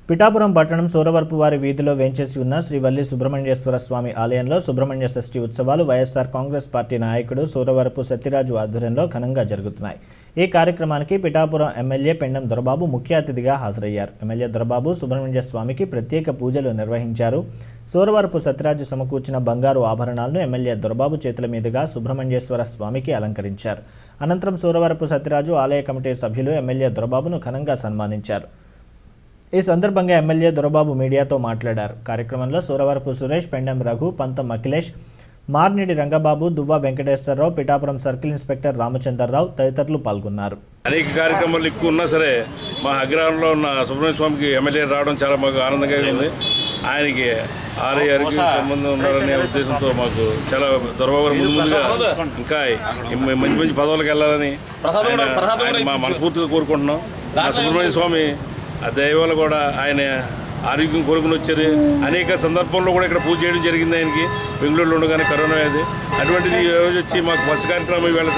Speaker 1: పిఠాపురం పట్టణం సూరవరపు వారి వీధిలో వేంచేసి ఉన్న శ్రీ వల్లి సుబ్రహ్మణ్యేశ్వర స్వామి ఆలయంలో సుబ్రహ్మణ్య షష్ఠి ఉత్సవాలు వైఎస్ఆర్ కాంగ్రెస్ పార్టీ నాయకుడు సూరవరపు సత్యరాజు ఆధ్వర్యంలో ఘనంగా జరుగుతున్నాయి. ఈ కార్యక్రమానికి పిఠాపురం ఎమ్మెల్యే పెండెం దొరబాబు ముఖ్య అతిథిగా హాజరయ్యారు. ఎమ్మెల్యే దొరబాబు సుబ్రహ్మణ్య స్వామికి ప్రత్యేక పూజలు నిర్వహించారు. సూరవరపు సత్యరాజు సమకూర్చిన బంగారు ఆభరణాలను ఎమ్మెల్యే దొరబాబు చేతుల మీదుగా సుబ్రహ్మణ్యేశ్వర స్వామికి అలంకరించారు. అనంతరం సూరవరపు సత్యరాజు ఆలయ కమిటీ సభ్యులు ఎమ్మెల్యే దొరబాబును ఘనంగా సన్మానించారు. ఈ సందర్భంగా ఎమ్మెల్యే దొరబాబు మీడియాతో మాట్లాడారు. కార్యక్రమంలో సూరవరపు సురేష్, పెండెం రఘు, పంతం అఖిలేష్, మార్నిడి రంగబాబు, దువ్వ వెంకటేశ్వరరావు, పిఠాపురం సర్కిల్ ఇన్స్పెక్టర్ రామచంద్రరావు తదితరులు పాల్గొన్నారు.
Speaker 10: అనేక కార్యక్రమాలు ఎక్కువ ఉన్నా సరే మా అగ్రహారంలో ఉన్న సుబ్రహ్మణ్య స్వామికి ఎమ్మెల్యే రావడం చాలా మాకు ఆనందంగా ఉంది. ఆయనకి ఆరోగ్య సంబంధం ఉన్నారనే ఉద్దేశంతో మాకు చాలా దొరబాబు ముందుగా ఇంకా మంచి మంచి పదవులకు వెళ్ళాలని ఆయన మా మనస్ఫూర్తిగా కోరుకుంటున్నాం. ఆ సుబ్రహ్మణ్య స్వామి ఆ దైవాలు కూడా ఆయన ఆరోగ్యం కోరుకుని వచ్చారు. అనేక సందర్భంలో కూడా ఇక్కడ పూజ చేయడం జరిగింది. ఆయనకి బెంగళూరులో ఉండగానే కరోనా అది అటువంటిది ఈ రోజు వచ్చి మాకు బస్సు కార్యక్రమం ఇవాళ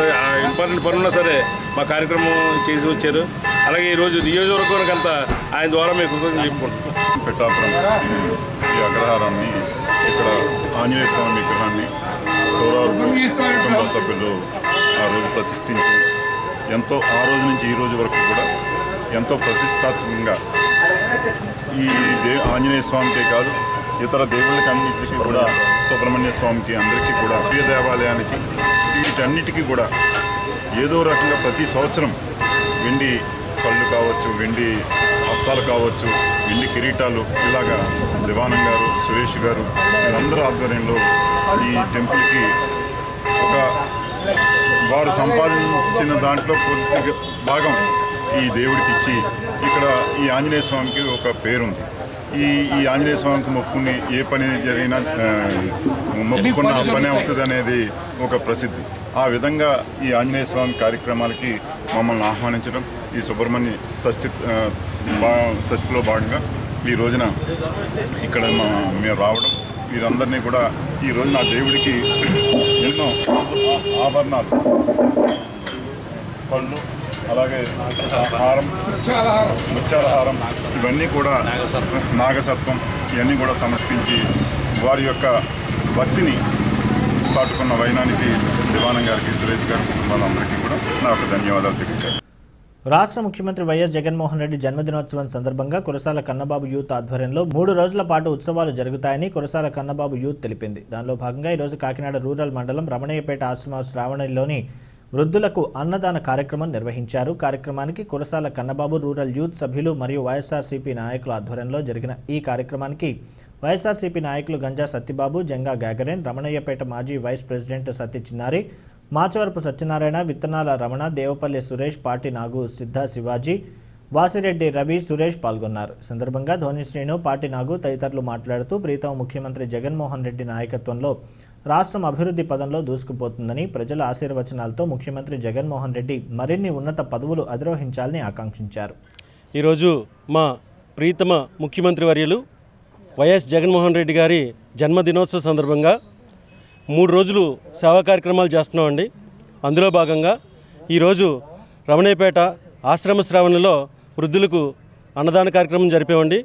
Speaker 10: ఇంపార్టెంట్ పనున్నా సరే మా కార్యక్రమం చేసి వచ్చారు. అలాగే ఈరోజు నియోజకవర్గానికి అంతా ఆయన ద్వారా మేము కృతజ్ఞతలు చెప్పుకుంటున్నాం.
Speaker 11: పిఠాపురం ఈ అగ్రహారాన్ని, ఇక్కడ ఆంజనేయ స్వామి విగ్రహాన్ని సౌరవరపు కుటుంబ సభ్యులు ఆ రోజు ప్రతిష్ఠించి ఎంతో ఆ రోజు నుంచి ఈ రోజు వరకు కూడా ఎంతో ప్రతిష్టాత్మకంగా ఈ ఆంజనేయ స్వామికే కాదు ఇతర దేవుళ్ళకి అన్నింటికీ కూడా, సుబ్రహ్మణ్య స్వామికి అందరికీ కూడా, ప్రియ దేవాలయానికి వీటన్నిటికీ కూడా ఏదో రకంగా ప్రతి సంవత్సరం వెండి కళ్ళు కావచ్చు, వెండి హస్తాలు కావచ్చు, వెండి కిరీటాలు, ఇలాగా దివానం గారు, సురేష్ గారు వీళ్ళందరూ ఆధ్వర్యంలో ఈ టెంపుల్కి ఒక వారు సంపాదించిన దాంట్లో కొద్ది భాగం ఈ దేవుడికి ఇచ్చి ఇక్కడ ఈ ఆంజనేయ స్వామికి ఒక పేరుంది. ఈ ఆంజనేయ స్వామికి మొక్కుని ఏ పని జరిగినా మొక్కుకున్న ఆ పని అవుతుంది అనేది ఒక ప్రసిద్ధి. ఆ విధంగా ఈ ఆంజనేయ స్వామి కార్యక్రమాలకి మమ్మల్ని ఆహ్వానించడం, ఈ సుబ్రహ్మణ్య షష్ఠిలో భాగంగా ఈ రోజున ఇక్కడ మేము రావడం, వీరందరినీ కూడా ఈ రోజు నా దేవుడికి ఎన్నో ఆభరణాలు, పళ్ళు, అలాగే హారం, ముత్యాల హారం, ఇవన్నీ కూడా నాగసర్పం ఇవన్నీ కూడా సమర్పించి వారి యొక్క భక్తిని చాటుకున్న వైనానికి దివానం గారికి, సురేష్ గారి కుటుంబాలందరికీ కూడా నా యొక్క ధన్యవాదాలు తెలియజేస్తాను.
Speaker 1: రాష్ట్ర ముఖ్యమంత్రి వైఎస్ జగన్మోహన్ రెడ్డి జన్మదినోత్సవం సందర్భంగా కురసాల కన్నబాబు యూత్ ఆధ్వర్యంలో 3 రోజుల పాటు ఉత్సవాలు జరుగుతాయని కురసాల కన్నబాబు యూత్ తెలిపింది. దానిలో భాగంగా ఈరోజు కాకినాడ రూరల్ మండలం రమణయ్యపేట ఆశ్రమ శ్రావణిలోని వృద్ధులకు అన్నదాన కార్యక్రమం నిర్వహించారు. కార్యక్రమానికి కురసాల కన్నబాబు, రూరల్ యూత్ సభ్యులు మరియు వైఎస్ఆర్సీపీ నాయకుల ఆధ్వర్యంలో జరిగిన ఈ కార్యక్రమానికి వైఎస్ఆర్సీపీ నాయకులు గంజా సత్యబాబు, జంగా గాగరేన్, రమణయ్యపేట మాజీ వైస్ ప్రెసిడెంట్ సత్య చిన్నారి, మాచవరపు సత్యనారాయణ, విత్తనాల రమణ, దేవపల్లి సురేష్, పాటి నాగు, సిద్ధ శివాజీ, వాసిరెడ్డి రవి, సురేష్ పాల్గొన్నారు. సందర్భంగా ధోని శ్రీను, పాటి నాగు తదితరులు మాట్లాడుతూ ప్రీతం ముఖ్యమంత్రి జగన్మోహన్ రెడ్డి నాయకత్వంలో రాష్ట్రం అభివృద్ధి పదంలో దూసుకుపోతుందని, ప్రజల ఆశీర్వచనాలతో ముఖ్యమంత్రి జగన్మోహన్ రెడ్డి మరిన్ని ఉన్నత పదవులు అధిరోహించాలని ఆకాంక్షించారు.
Speaker 12: ఈరోజు మా ప్రీతమ ముఖ్యమంత్రి వర్యులు వైఎస్ జగన్మోహన్ రెడ్డి గారి జన్మదినోత్సవ సందర్భంగా 3 రోజులు సేవా కార్యక్రమాలు చేస్తున్నామండి. అందులో భాగంగా ఈరోజు రమణయ్యపేట ఆశ్రమ శ్రావణిలో వృద్ధులకు అన్నదాన కార్యక్రమం జరిపామండి.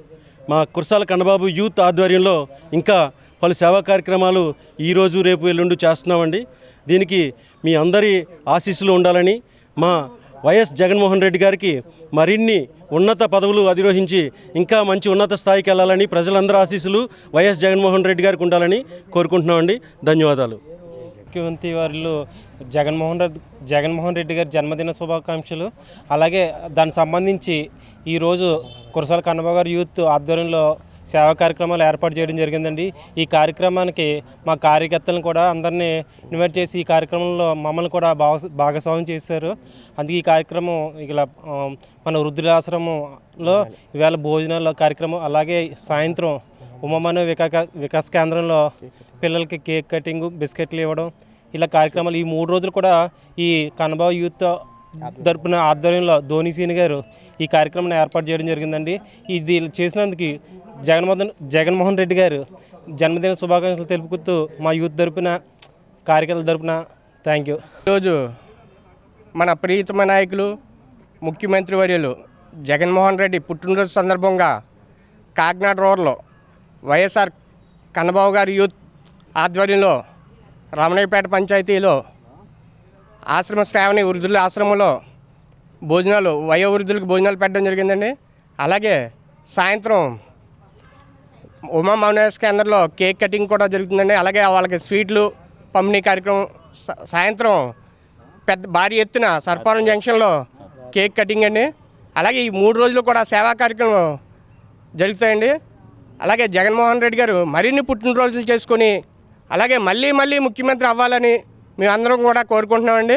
Speaker 12: మా కురసాల కన్నబాబు యూత్ ఆధ్వర్యంలో ఇంకా పలు సేవా కార్యక్రమాలు ఈరోజు రేపు ఎల్లుండి చేస్తున్నామండి. దీనికి మీ అందరి ఆశీస్సులు ఉండాలని, మా వైఎస్ జగన్మోహన్ రెడ్డి గారికి మరిన్ని ఉన్నత పదవులు అధిరోహించి ఇంకా మంచి ఉన్నత స్థాయికి వెళ్ళాలని ప్రజలందరి ఆశీస్సులు వైఎస్ జగన్మోహన్ రెడ్డి గారికి ఉండాలని కోరుకుంటున్నామండి. ధన్యవాదాలు.
Speaker 13: ముఖ్యమంత్రి వారిలో జగన్మోహన్ రెడ్డి గారి జన్మదిన శుభాకాంక్షలు. అలాగే దానికి సంబంధించి ఈరోజు కురసాల కన్నబాబు గారి యూత్ ఆధ్వర్యంలో సేవా కార్యక్రమాలు ఏర్పాటు చేయడం జరిగిందండి. ఈ కార్యక్రమానికి మా కార్యకర్తలను కూడా అందరినీ ఇన్వైట్ చేసి ఈ కార్యక్రమంలో మమ్మల్ని కూడా భాగస్వామ్యం చేశారు. అందుకే ఈ కార్యక్రమం ఇలా మన వృద్ధులాశ్రమంలో ఇవాళ భోజనాల కార్యక్రమం, అలాగే సాయంత్రం ఉమామను వికాస్ కేంద్రంలో పిల్లలకి కేక్ కటింగ్, బిస్కెట్లు ఇవ్వడం, ఇలా కార్యక్రమాలు ఈ 3 రోజులు కూడా ఈ కన్నబాబు యూత్ తరపున ఆధ్వర్యంలో ధోని సీని గారు ఈ కార్యక్రమాన్ని ఏర్పాటు చేయడం జరిగిందండి. ఇది చేసినందుకు జగన్మోహన్ రెడ్డి గారు జన్మదిన శుభాకాంక్షలు తెలుపుతూ మా యూత్ తరపున కార్యకర్తల తరపున థ్యాంక్ యూ.
Speaker 14: ఈరోజు మన ప్రియతమ నాయకులు ముఖ్యమంత్రి వర్యులు జగన్మోహన్ రెడ్డి పుట్టినరోజు సందర్భంగా కాకినాడ రోడ్లో వైఎస్ఆర్ కన్నబాబు గారి యూత్ ఆధ్వర్యంలో రమణయ్యపేట పంచాయతీలో ఆశ్రమ శ్రావణి వృద్ధుల ఆశ్రమంలో భోజనాలు, వయోవృద్ధులకు భోజనాలు పెట్టడం జరిగిందండి. అలాగే సాయంత్రం ఉమా మౌనేస్ కేంద్రంలో కేక్ కటింగ్ కూడా జరుగుతుందండి. అలాగే వాళ్ళకి స్వీట్లు పంపిణీ కార్యక్రమం సాయంత్రం భారీ ఎత్తున సర్పారం జంక్షన్లో కేక్ కటింగ్ అండి. అలాగే ఈ 3 రోజులు కూడా సేవా కార్యక్రమం జరుగుతాయండి. అలాగే జగన్మోహన్ రెడ్డి గారు మరిన్ని పుట్టినరోజులు చేసుకొని అలాగే మళ్ళీ ముఖ్యమంత్రి అవ్వాలని మేమందరం కూడా కోరుకుంటున్నామండి.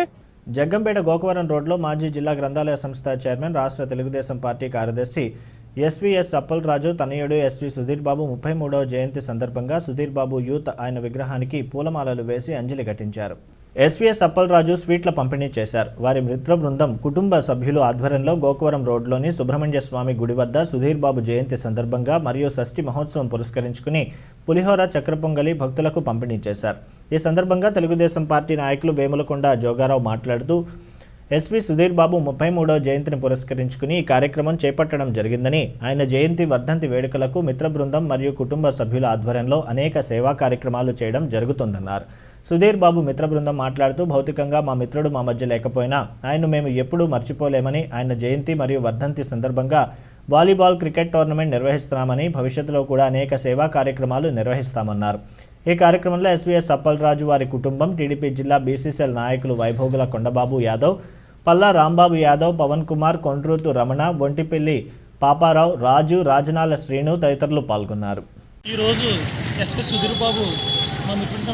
Speaker 1: జగ్గంపేట గోకవరం రోడ్లో మాజీ జిల్లా గ్రంథాలయ సంస్థ చైర్మన్, రాష్ట్ర తెలుగుదేశం పార్టీ కార్యదర్శి ఎస్వీఎస్ అప్పలరాజు తనయుడు ఎస్వి సుధీర్ బాబు 33వ జయంతి సందర్భంగా సుధీర్ బాబు యూత్ ఆయన విగ్రహానికి పూలమాలలు వేసి అంజలి ఘటించారు. ఎస్వీఎస్ అప్పలరాజు స్వీట్ల పంపిణీ చేశారు. వారి మిత్ర బృందం, కుటుంబ సభ్యులు ఆధ్వర్యంలో గోకవరం రోడ్లోని సుబ్రహ్మణ్య స్వామి గుడి వద్ద సుధీర్ బాబు జయంతి సందర్భంగా మరియు షష్ఠి మహోత్సవం పురస్కరించుకుని పులిహోర, చక్ర పొంగలి భక్తులకు పంపిణీ చేశారు. ఈ సందర్భంగా తెలుగుదేశం పార్టీ నాయకులు వేములకొండ జోగారావు మాట్లాడుతూ ఎస్వి సుధీర్ బాబు 33వ జయంతిని పురస్కరించుకుని ఈ కార్యక్రమం చేపట్టడం జరిగిందని, ఆయన జయంతి వర్ధంతి వేడుకలకు మిత్ర బృందం మరియు కుటుంబ సభ్యుల ఆధ్వర్యంలో అనేక సేవా కార్యక్రమాలు చేయడం జరుగుతుందన్నారు. సుధీర్ బాబు మిత్ర బృందం మాట్లాడుతూ భౌతికంగా మా మిత్రుడు మా మధ్య లేకపోయినా ఆయన్ను మేము ఎప్పుడూ మర్చిపోలేమని, ఆయన జయంతి మరియు వర్ధంతి సందర్భంగా వాలీబాల్, క్రికెట్ టోర్నమెంట్ నిర్వహిస్తున్నామని, భవిష్యత్తులో కూడా అనేక సేవా కార్యక్రమాలు నిర్వహిస్తామన్నారు. ఈ కార్యక్రమంలో ఎస్వీఎస్ అప్పలరాజు, వారి కుటుంబం, టీడీపీ జిల్లా బీసీసీఎల్ నాయకులు వైభోగుల కొండబాబు యాదవ్, పల్లా రాంబాబు యాదవ్, పవన్ కుమార్, కొండ్రూతు రమణ, ఒంటిపల్లి పాపారావు, రాజు, రాజనాల శ్రీను తదితరులు పాల్గొన్నారు.
Speaker 15: ఈరోజు ఎస్వి సుధీర్ బాబు మా మిత్రుడు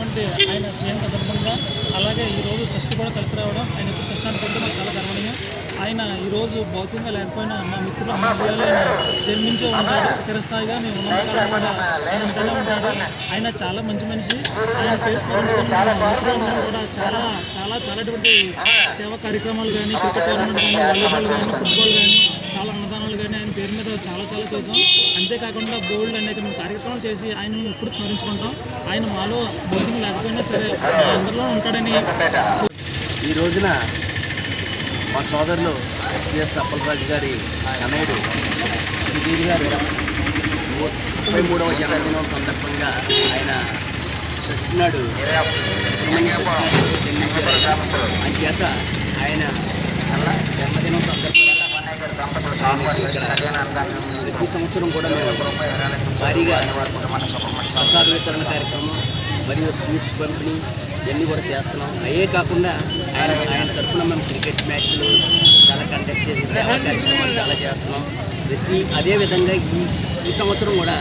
Speaker 15: ఆయన జయంతి సందర్భంగా, అలాగే ఈరోజు షష్ఠి కూడా కలిసి రావడం, ఆయన ఇప్పుడు షష్ఠానికి కూడా మాకు చాలా గర్వనీయం. ఆయన ఈరోజు భౌతికంగా లేకపోయినా మా మిత్రుడు మా హృదయాలు జన్మించే ఉంటాడు. స్థిరస్థాయిగా మేము ఉన్నంతకాలం కూడా ఆయన ఉంటూనే ఉంటాడు. ఆయన చాలా మంచి మనిషి. ఆయన పేరు స్మరించుకొని మిత్రులందరూ కూడా చాలాటువంటి సేవా కార్యక్రమాలు కానీ, క్రికెట్ టోర్నమెంట్ కానీ, వాలీబాల్ కానీ, ఫుట్బాల్ కానీ, చాలా అన్నదానాలు కానీ ఆయన పేరు మీద చాలా చేసాం. అంతేకాకుండా బోల్డ్ అనేక కార్యక్రమాలు చేసి ఆయన ఇప్పుడు స్మరించుకుంటాం. ఆయన మాలో భౌతికంగా లేకపోయినా సరే అందరిలో ఉంటాడని.
Speaker 16: ఈ రోజున మా సోదరులు ఎస్వీఎస్ అప్పలరాజు గారి తనయుడు సుధీర్ గారు 33వ జన్మదినం సందర్భంగా ఆయన షష్ఠి నాడు జన్మించారు. అంచేత ఆయన జన్మదినం సందర్భంగా ఇక్కడ ప్రతి సంవత్సరం కూడా మేము భారీగా ప్రసాద వితరణ కార్యక్రమం మరియు స్వీట్స్ పంపిణీ ఇవన్నీ కూడా చేస్తున్నాం. అయ్యే కాకుండా ఆయన తరఫున మేము క్రికెట్ మ్యాచ్లు చాలా కండక్ట్ చేసి సేవా కార్యక్రమాలు చాలా చేస్తున్నాం. అదేవిధంగా ఈ సంవత్సరం కూడా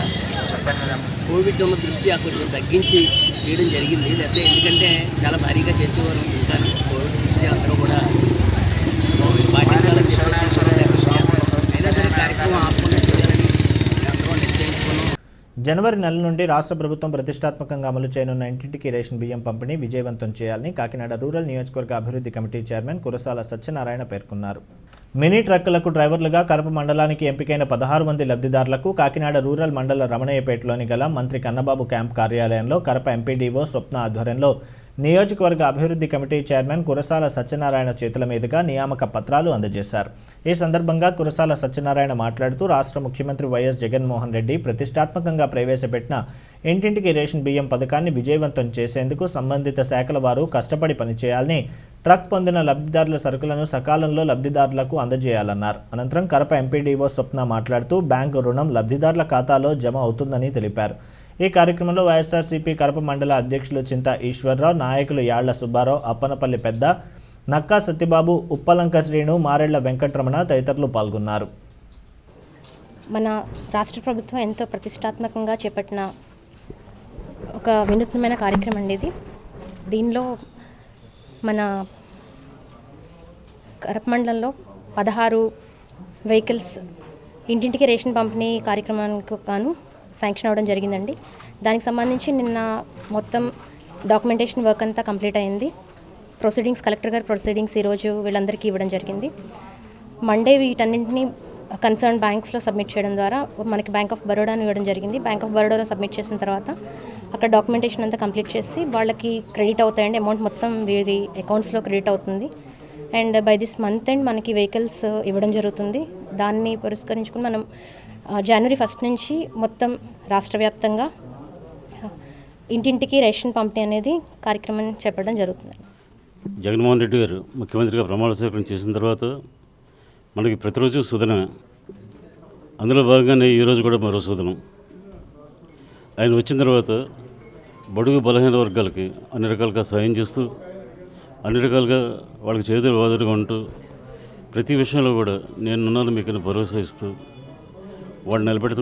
Speaker 16: కోవిడ్ ఉన్న దృష్ట్యా కొంచెం తగ్గించి చేయడం జరిగింది. లేకపోతే ఎందుకంటే చాలా భారీగా చేసేవారు. ఇంకా కోవిడ్ దృష్ట్యా అందరూ కూడా పాటించాలని చెప్పేసి అయినా సరే కార్యక్రమం ఆపకుండా చేయాలని అందరూ నిశ్చయించుకున్నాం.
Speaker 1: జనవరి నెల నుండి రాష్ట్ర ప్రభుత్వం ప్రతిష్టాత్మకంగా అమలు చేయనున్న ఇంటింటికి రేషన్ బియ్యం పంపిణీ విజయవంతం చేయాలని కాకినాడ రూరల్ నియోజకవర్గ అభివృద్ధి కమిటీ చైర్మన్ కురసాల సత్యనారాయణ పేర్కొన్నారు. మినీ ట్రక్కులకు డ్రైవర్లుగా కరప మండలానికి ఎంపికైన 16 మంది లబ్ధిదారులకు కాకినాడ రూరల్ మండల రమణయ్యపేటలోని గల మంత్రి కన్నబాబు క్యాంప్ కార్యాలయంలో కరప ఎంపీడీఓ స్వప్న ఆధ్వర్యంలో నియోజకవర్గ అభివృద్ధి కమిటీ చైర్మన్ కురసాల సత్యనారాయణ చేతుల మీదుగా నియామక పత్రాలు అందజేశారు. ఈ సందర్భంగా కురసాల సత్యనారాయణ మాట్లాడుతూ రాష్ట్ర ముఖ్యమంత్రి వైఎస్ జగన్మోహన్ రెడ్డి ప్రతిష్టాత్మకంగా ప్రవేశపెట్టిన ఇంటింటికి రేషన్ బియ్యం పథకాన్ని విజయవంతం చేసేందుకు సంబంధిత శాఖల వారు కష్టపడి పనిచేయాలని, ట్రక్ పొందిన లబ్ధిదారుల సరుకులను సకాలంలో లబ్ధిదారులకు అందజేయాలన్నారు. అనంతరం కరప ఎంపీడీఓ స్వప్న మాట్లాడుతూ బ్యాంకు రుణం లబ్ధిదారుల ఖాతాలో జమ అవుతుందని తెలిపారు. ఈ కార్యక్రమంలో వైఎస్ఆర్సీపీ కరప మండల అధ్యక్షులు చింత ఈశ్వర్రావు, నాయకులు యాళ్ల సుబ్బారావు, అప్పనపల్లి పెద్ద, నక్కా సత్యబాబు, ఉప్పలంక శ్రీను, మారెళ్ల వెంకటరమణ తదితరులు పాల్గొన్నారు.
Speaker 17: మన రాష్ట్ర ప్రభుత్వం ఎంతో ప్రతిష్టాత్మకంగా చేపట్టిన ఒక వినూత్నమైన కార్యక్రమం అండి ఇది. దీనిలో మన కరప మండలంలో 16 వెహికల్స్ ఇంటింటికి రేషన్ పంపిణీ కార్యక్రమానికి గాను శాంక్షన్ అవ్వడం జరిగిందండి. దానికి సంబంధించి నిన్న మొత్తం డాక్యుమెంటేషన్ వర్క్ అంతా కంప్లీట్ అయింది. ప్రొసీడింగ్స్, కలెక్టర్ గారి ప్రొసీడింగ్స్ ఈరోజు వీళ్ళందరికీ ఇవ్వడం జరిగింది. మండే వీటన్నింటినీ కన్సర్న్ బ్యాంక్స్లో సబ్మిట్ చేయడం ద్వారా మనకి బ్యాంక్ ఆఫ్ బరోడాని ఇవ్వడం జరిగింది. బ్యాంక్ ఆఫ్ బరోడాలో సబ్మిట్ చేసిన తర్వాత అక్కడ డాక్యుమెంటేషన్ అంతా కంప్లీట్ చేసి వాళ్ళకి క్రెడిట్ అవుతాయండి. అమౌంట్ మొత్తం వీరి అకౌంట్స్లో క్రెడిట్ అవుతుంది. And by this month end మనకి వెహికల్స్ ఇవ్వడం జరుగుతుంది. దాన్ని పురస్కరించుకుని మనం జనవరి 1 నుంచి మొత్తం రాష్ట్ర వ్యాప్తంగా ఇంటింటికి రేషన్ పంపిణీ అనేది కార్యక్రమం చేపట్టడం జరుగుతుంది.
Speaker 18: జగన్మోహన్ రెడ్డి గారు ముఖ్యమంత్రిగా ప్రమాణ స్వీకారం చేసిన తర్వాత మనకి ప్రతిరోజు సుదనమే. అందులో భాగంగానే ఈరోజు కూడా మరో సుదనం. ఆయన వచ్చిన తర్వాత బడుగు బలహీన వర్గాలకి అన్ని రకాలుగా సాయం చేస్తూ, అన్ని రకాలుగా వాళ్ళకి చేతులు వాదులుగా ఉంటూ, ప్రతి విషయంలో కూడా నేనున్నాను మీకు భరోసా ఇస్తూ వాళ్ళు నిలబెడుతూ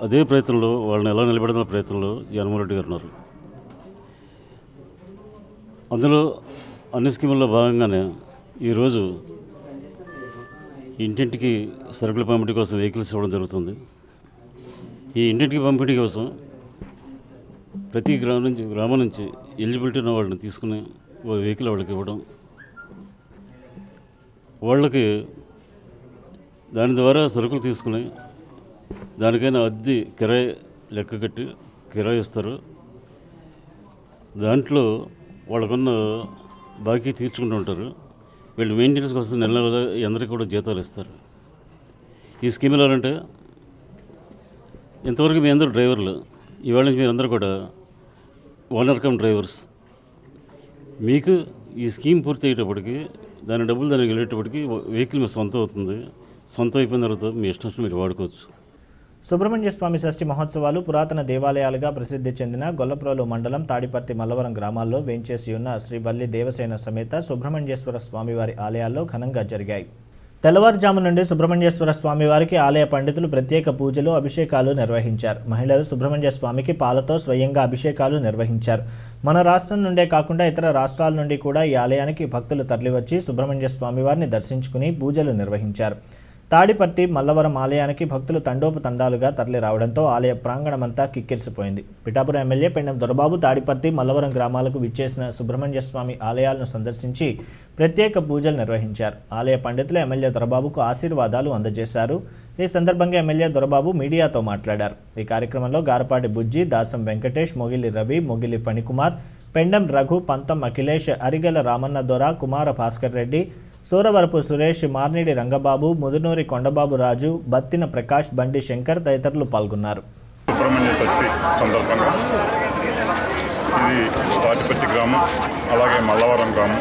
Speaker 18: అదే ప్రయత్నంలో వాళ్ళని ఎలా నిలబెడుతున్న ప్రయత్నంలో జగన్మోహన్ రెడ్డి గారు ఉన్నారు. అందులో అన్ని స్కీముల్లో భాగంగానే ఈరోజు ఇంటింటికి సరుకుల పంపిణీ కోసం వెహికల్స్ ఇవ్వడం జరుగుతుంది. ఈ ఇంటింటికి పంపిణీ కోసం ప్రతి గ్రామం నుంచి ఎలిజిబిలిటీ ఉన్న వాళ్ళని తీసుకుని ఓ వెహికల్ వాళ్ళకి ఇవ్వడం, వాళ్ళకి దాని ద్వారా సరుకులు తీసుకుని దానికైనా అద్దె కిరాయి లెక్క కట్టి కిరాయి ఇస్తారు. దాంట్లో వాళ్ళకున్న బాకీ తీర్చుకుంటూ ఉంటారు. వీళ్ళు మెయింటెనెన్స్ కోసం నెల నెల అందరికీ కూడా జీతాలు ఇస్తారు. ఈ స్కీమ్ ఎలా అంటే ఇంతవరకు మీ అందరూ డ్రైవర్లు, ఇవాళ నుంచి మీరందరూ కూడా ఓనర్ కమ్ డ్రైవర్స్. మీకు ఈ స్కీమ్ పూర్తి అయ్యేటప్పటికి దాని డబ్బులు దానికి వెళ్ళేటప్పటికి వెహికల్ మీ సొంతం అవుతుంది. సొంతం అయిపోయిన తర్వాత మీ ఇష్టం మీరు వాడుకోవచ్చు.
Speaker 1: సుబ్రహ్మణ్య స్వామి షష్ఠి మహోత్సవాలు పురాతన దేవాలయాలుగా ప్రసిద్ధి చెందిన గొల్లప్రోలు మండలం తాడిపర్తి మల్లవరం గ్రామాల్లో వేంచేసి ఉన్న శ్రీ వల్లి దేవసేన సమేత సుబ్రహ్మణ్యేశ్వర స్వామివారి ఆలయాల్లో ఘనంగా జరిగాయి. తెల్లవారుజాము నుండి సుబ్రహ్మణ్యేశ్వర స్వామివారికి ఆలయ పండితులు ప్రత్యేక పూజలు, అభిషేకాలు నిర్వహించారు. మహిళలు సుబ్రహ్మణ్య స్వామికి పాలతో స్వయంగా అభిషేకాలు నిర్వహించారు. మన రాష్ట్రం నుండే కాకుండా ఇతర రాష్ట్రాల నుండి కూడా ఈ ఆలయానికి భక్తులు తరలివచ్చి సుబ్రహ్మణ్య స్వామివారిని దర్శించుకుని పూజలు నిర్వహించారు. తాడిపర్తి మల్లవరం ఆలయానికి భక్తులు తండోపతండాలుగా తరలి రావడంతో ఆలయ ప్రాంగణమంతా కిక్కిరిసిపోయింది. పిఠాపురం ఎమ్మెల్యే పెండం దొరబాబు తాడిపర్తి మల్లవరం గ్రామాలకు విచ్చేసిన సుబ్రహ్మణ్య స్వామి ఆలయాలను సందర్శించి ప్రత్యేక పూజలు నిర్వహించారు. ఆలయ పండితులు ఎమ్మెల్యే దొరబాబుకు ఆశీర్వాదాలు అందజేశారు. ఈ సందర్భంగా ఎమ్మెల్యే దొరబాబు మీడియాతో మాట్లాడారు. ఈ కార్యక్రమంలో గారపాటి బుజ్జి, దాసం వెంకటేష్, మొగిలి రవి, మొగిలి ఫణికుమార్, పెండం రఘు, పంతం అఖిలేష్, అరిగెల రామన్న దొర, కుమార భాస్కర్ రెడ్డి, సూరవరపు సురేష్, మార్నిడి రంగబాబు, ముదునూరి కొండబాబు రాజు, బత్తిన ప్రకాష్, బండి శంకర్ తదితరులు పాల్గొన్నారు.
Speaker 11: సుబ్రహ్మణ్య షష్ఠి సందర్భంగా ఇది తాటిపర్తి గ్రామం, అలాగే మల్లవరం గ్రామం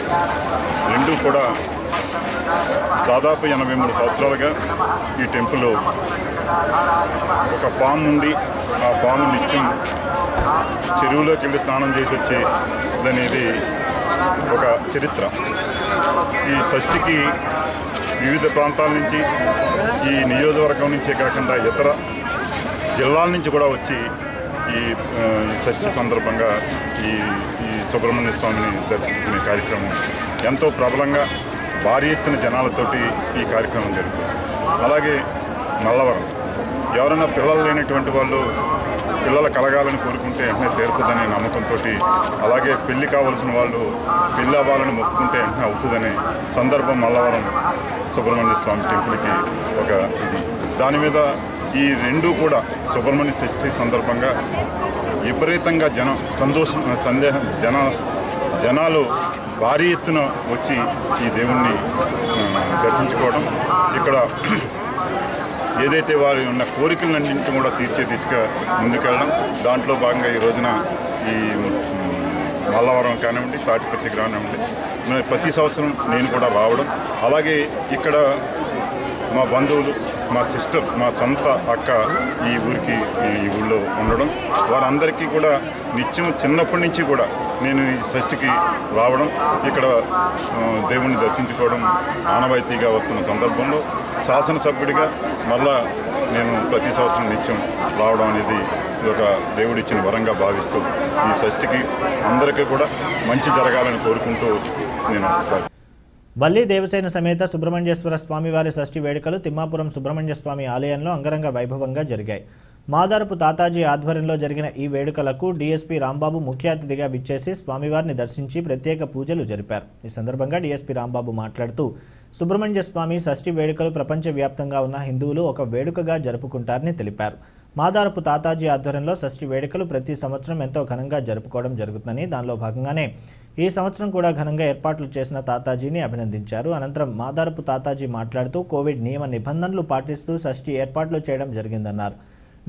Speaker 11: రెండూ కూడా దాదాపు 83 సంవత్సరాలుగా ఈ టెంపుల్ ఒక పాము ఉండి ఆ పాము నిత్యం చెరువులోకి వెళ్ళి స్నానం చేసి వచ్చేదనేది ఒక చరిత్ర. ఈ షష్ఠికి వివిధ ప్రాంతాల నుంచి, ఈ నియోజకవర్గం నుంచే కాకుండా ఇతర జిల్లాల నుంచి కూడా వచ్చి ఈ షష్ఠి సందర్భంగా ఈ సుబ్రహ్మణ్య స్వామిని దర్శించుకునే కార్యక్రమం ఎంతో ప్రబలంగా భారీ ఎత్తున జనాలతోటి ఈ కార్యక్రమం జరుగుతుంది. అలాగే మల్లవరం ఎవరైనా పిల్లలు లేనటువంటి వాళ్ళు పిల్లలు కలగాలని కోరుకుంటే వెంటనే తీరుతుందనే నమ్మకంతో, అలాగే పెళ్లి కావలసిన వాళ్ళు పెళ్లి అవ్వాలని మొక్కుకుంటే వెంటనే అవుతుందనే సందర్భం మల్లవరం సుబ్రహ్మణ్య స్వామి టెంపుల్కి ఒక ఇది. దాని మీద ఈ రెండూ కూడా సుబ్రహ్మణ్య షష్ఠి సందర్భంగా విపరీతంగా జనాలు భారీ ఎత్తున వచ్చి ఈ దేవుణ్ణి దర్శించుకోవడం, ఇక్కడ ఏదైతే వారి ఉన్న కోరికలన్నింటినీ కూడా తీర్చే దిశగా ముందుకెళ్ళడం. దాంట్లో భాగంగా ఈ రోజున ఈ మల్లవరం కానివ్వండి, తాటిపత్రి కానివ్వండి, ప్రతి సంవత్సరం నేను కూడా రావడం, అలాగే ఇక్కడ మా బంధువులు, మా సిస్టర్, మా సొంత అక్క ఈ ఊరికి ఈ ఊళ్ళో ఉండడం, వారందరికీ కూడా నిత్యం చిన్నప్పటి నుంచి కూడా నేను ఈ షష్ఠికి రావడం, ఇక్కడ దేవుణ్ణి దర్శించుకోవడం ఆనవాయితీగా వస్తున్న సందర్భంలో శాసనసభ్యుడిగా మళ్ళా నేను ప్రతి సంవత్సరం నిత్యం రావడం అనేది ఒక దేవుడిచ్చిన వరంగా భావిస్తూ ఈ షష్ఠికి అందరికీ కూడా మంచి జరగాలని కోరుకుంటూ నేను ఒకసారి.
Speaker 1: వల్లి దేవసేన సమేత సుబ్రహ్మణ్యేశ్వర స్వామివారి షష్ఠి వేడుకలు తిమ్మాపురం సుబ్రహ్మణ్య స్వామి ఆలయంలో అంగరంగ వైభవంగా జరిగాయి. మాదారపు తాతాజీ ఆధ్వర్యంలో జరిగిన ఈ వేడుకలకు డీఎస్పీ రాంబాబు ముఖ్య అతిథిగా విచ్చేసి స్వామివారిని దర్శించి ప్రత్యేక పూజలు జరిపారు. ఈ సందర్భంగా డీఎస్పీ రాంబాబు మాట్లాడుతూ సుబ్రహ్మణ్య స్వామి షష్ఠి వేడుకలు ప్రపంచవ్యాప్తంగా ఉన్న హిందువులు ఒక వేడుకగా జరుపుకుంటారని తెలిపారు. మాదారపు తాతాజీ ఆధ్వర్యంలో షష్ఠి వేడుకలు ప్రతి సంవత్సరం ఎంతో ఘనంగా జరుపుకోవడం జరుగుతుందని, దానిలో భాగంగానే ఈ సంవత్సరం కూడా ఘనంగా ఏర్పాట్లు చేసిన తాతాజీని అభినందించారు. అనంతరం మాదారపు తాతాజీ మాట్లాడుతూ కోవిడ్ నియమ నిబంధనలు పాటిస్తూ షష్ఠి ఏర్పాట్లు చేయడం జరిగిందన్నారు.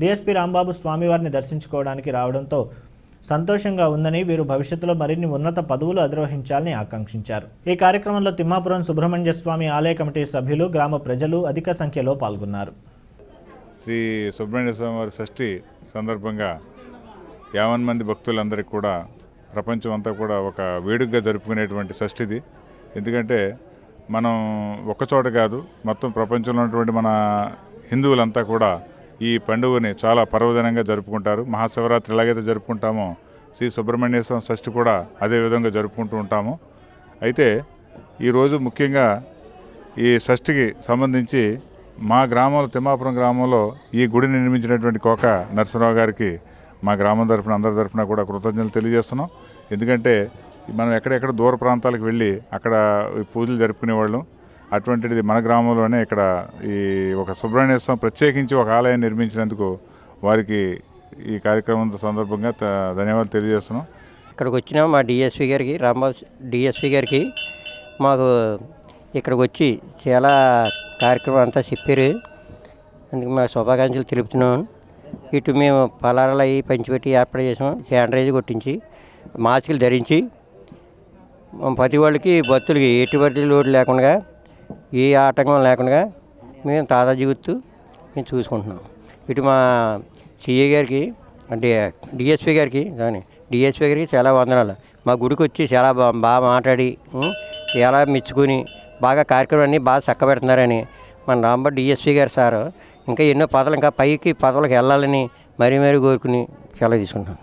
Speaker 1: డీఎస్పీ రాంబాబు స్వామివారిని దర్శించుకోవడానికి రావడంతో సంతోషంగా ఉందని, వీరు భవిష్యత్తులో మరిన్ని ఉన్నత పదవులు అధిరోహించాలని ఆకాంక్షించారు. ఈ కార్యక్రమంలో తిమ్మాపురం సుబ్రహ్మణ్య స్వామి ఆలయ కమిటీ సభ్యులు, గ్రామ ప్రజలు అధిక సంఖ్యలో పాల్గొన్నారు.
Speaker 19: శ్రీ సుబ్రహ్మణ్య స్వామి వారి షష్ఠి సందర్భంగా 50 మంది భక్తులందరికీ కూడా ప్రపంచం అంతా కూడా ఒక వేడుకగా జరుపుకునేటువంటి షష్ఠిది. ఎందుకంటే మనం ఒక్కచోట కాదు, మొత్తం ప్రపంచంలో ఉన్నటువంటి మన హిందువులంతా కూడా ఈ పండుగని చాలా పర్వదినంగా జరుపుకుంటారు. మహాశివరాత్రి ఎలాగైతే జరుపుకుంటామో శ్రీ సుబ్రహ్మణ్యేశ్వర షష్ఠి కూడా అదే విధంగా జరుపుకుంటూ ఉంటాము. అయితే ఈరోజు ముఖ్యంగా ఈ షష్ఠికి సంబంధించి మా గ్రామంలో, తిమ్మాపురం గ్రామంలో ఈ గుడిని నిర్మించినటువంటి కోక నరసింహరావు గారికి మా గ్రామం తరఫున, అందరి తరఫున కూడా కృతజ్ఞతలు తెలియజేస్తున్నాం. ఎందుకంటే మనం ఎక్కడెక్కడ దూర ప్రాంతాలకు వెళ్ళి అక్కడ పూజలు జరుపుకునేవాళ్ళం. అటువంటిది మన గ్రామంలోనే ఇక్కడ ఈ ఒక సుబ్రహ్మణ్య స్వామి ప్రత్యేకించి ఒక ఆలయం నిర్మించినందుకు వారికి ఈ కార్యక్రమం సందర్భంగా ధన్యవాదాలు తెలియజేస్తున్నాం.
Speaker 20: ఇక్కడికి వచ్చిన మా డిఎస్పీ గారికి, రాంబాబు డిఎస్పీ గారికి మాకు ఇక్కడికి వచ్చి చాలా కార్యక్రమం అంతా చెప్పారు. అందుకు మా శుభాకాంక్షలు తెలుపుతున్నాం. ఇటు మేము పలారాలు అవి పంచిపెట్టి ఏర్పాటు చేసాం. శానిటైజర్ కొట్టించి, మాస్కులు ధరించి, ప్రతి వాళ్ళకి భక్తులకి ఎటువంటి లోటు లేకుండా, ఏ ఆటంకం లేకుండా మేము తాతాజీ గుర్తు మేము చూసుకుంటున్నాం. ఇటు మా సిఏ గారికి, అంటే డిఎస్పీ గారికి చాలా వందనాలు. మా గుడికి వచ్చి చాలా బాగా మాట్లాడి చాలా మెచ్చుకొని బాగా కార్యక్రమాన్ని బాగా చక్కబెడుతున్నారని మన రాంబాబు డిఎస్పీ గారు సార్ ఇంకా ఎన్నో పదవులు, ఇంకా పైకి పదవులకు వెళ్ళాలని మరీ కోరుకుని సెలవు తీసుకుంటున్నాం.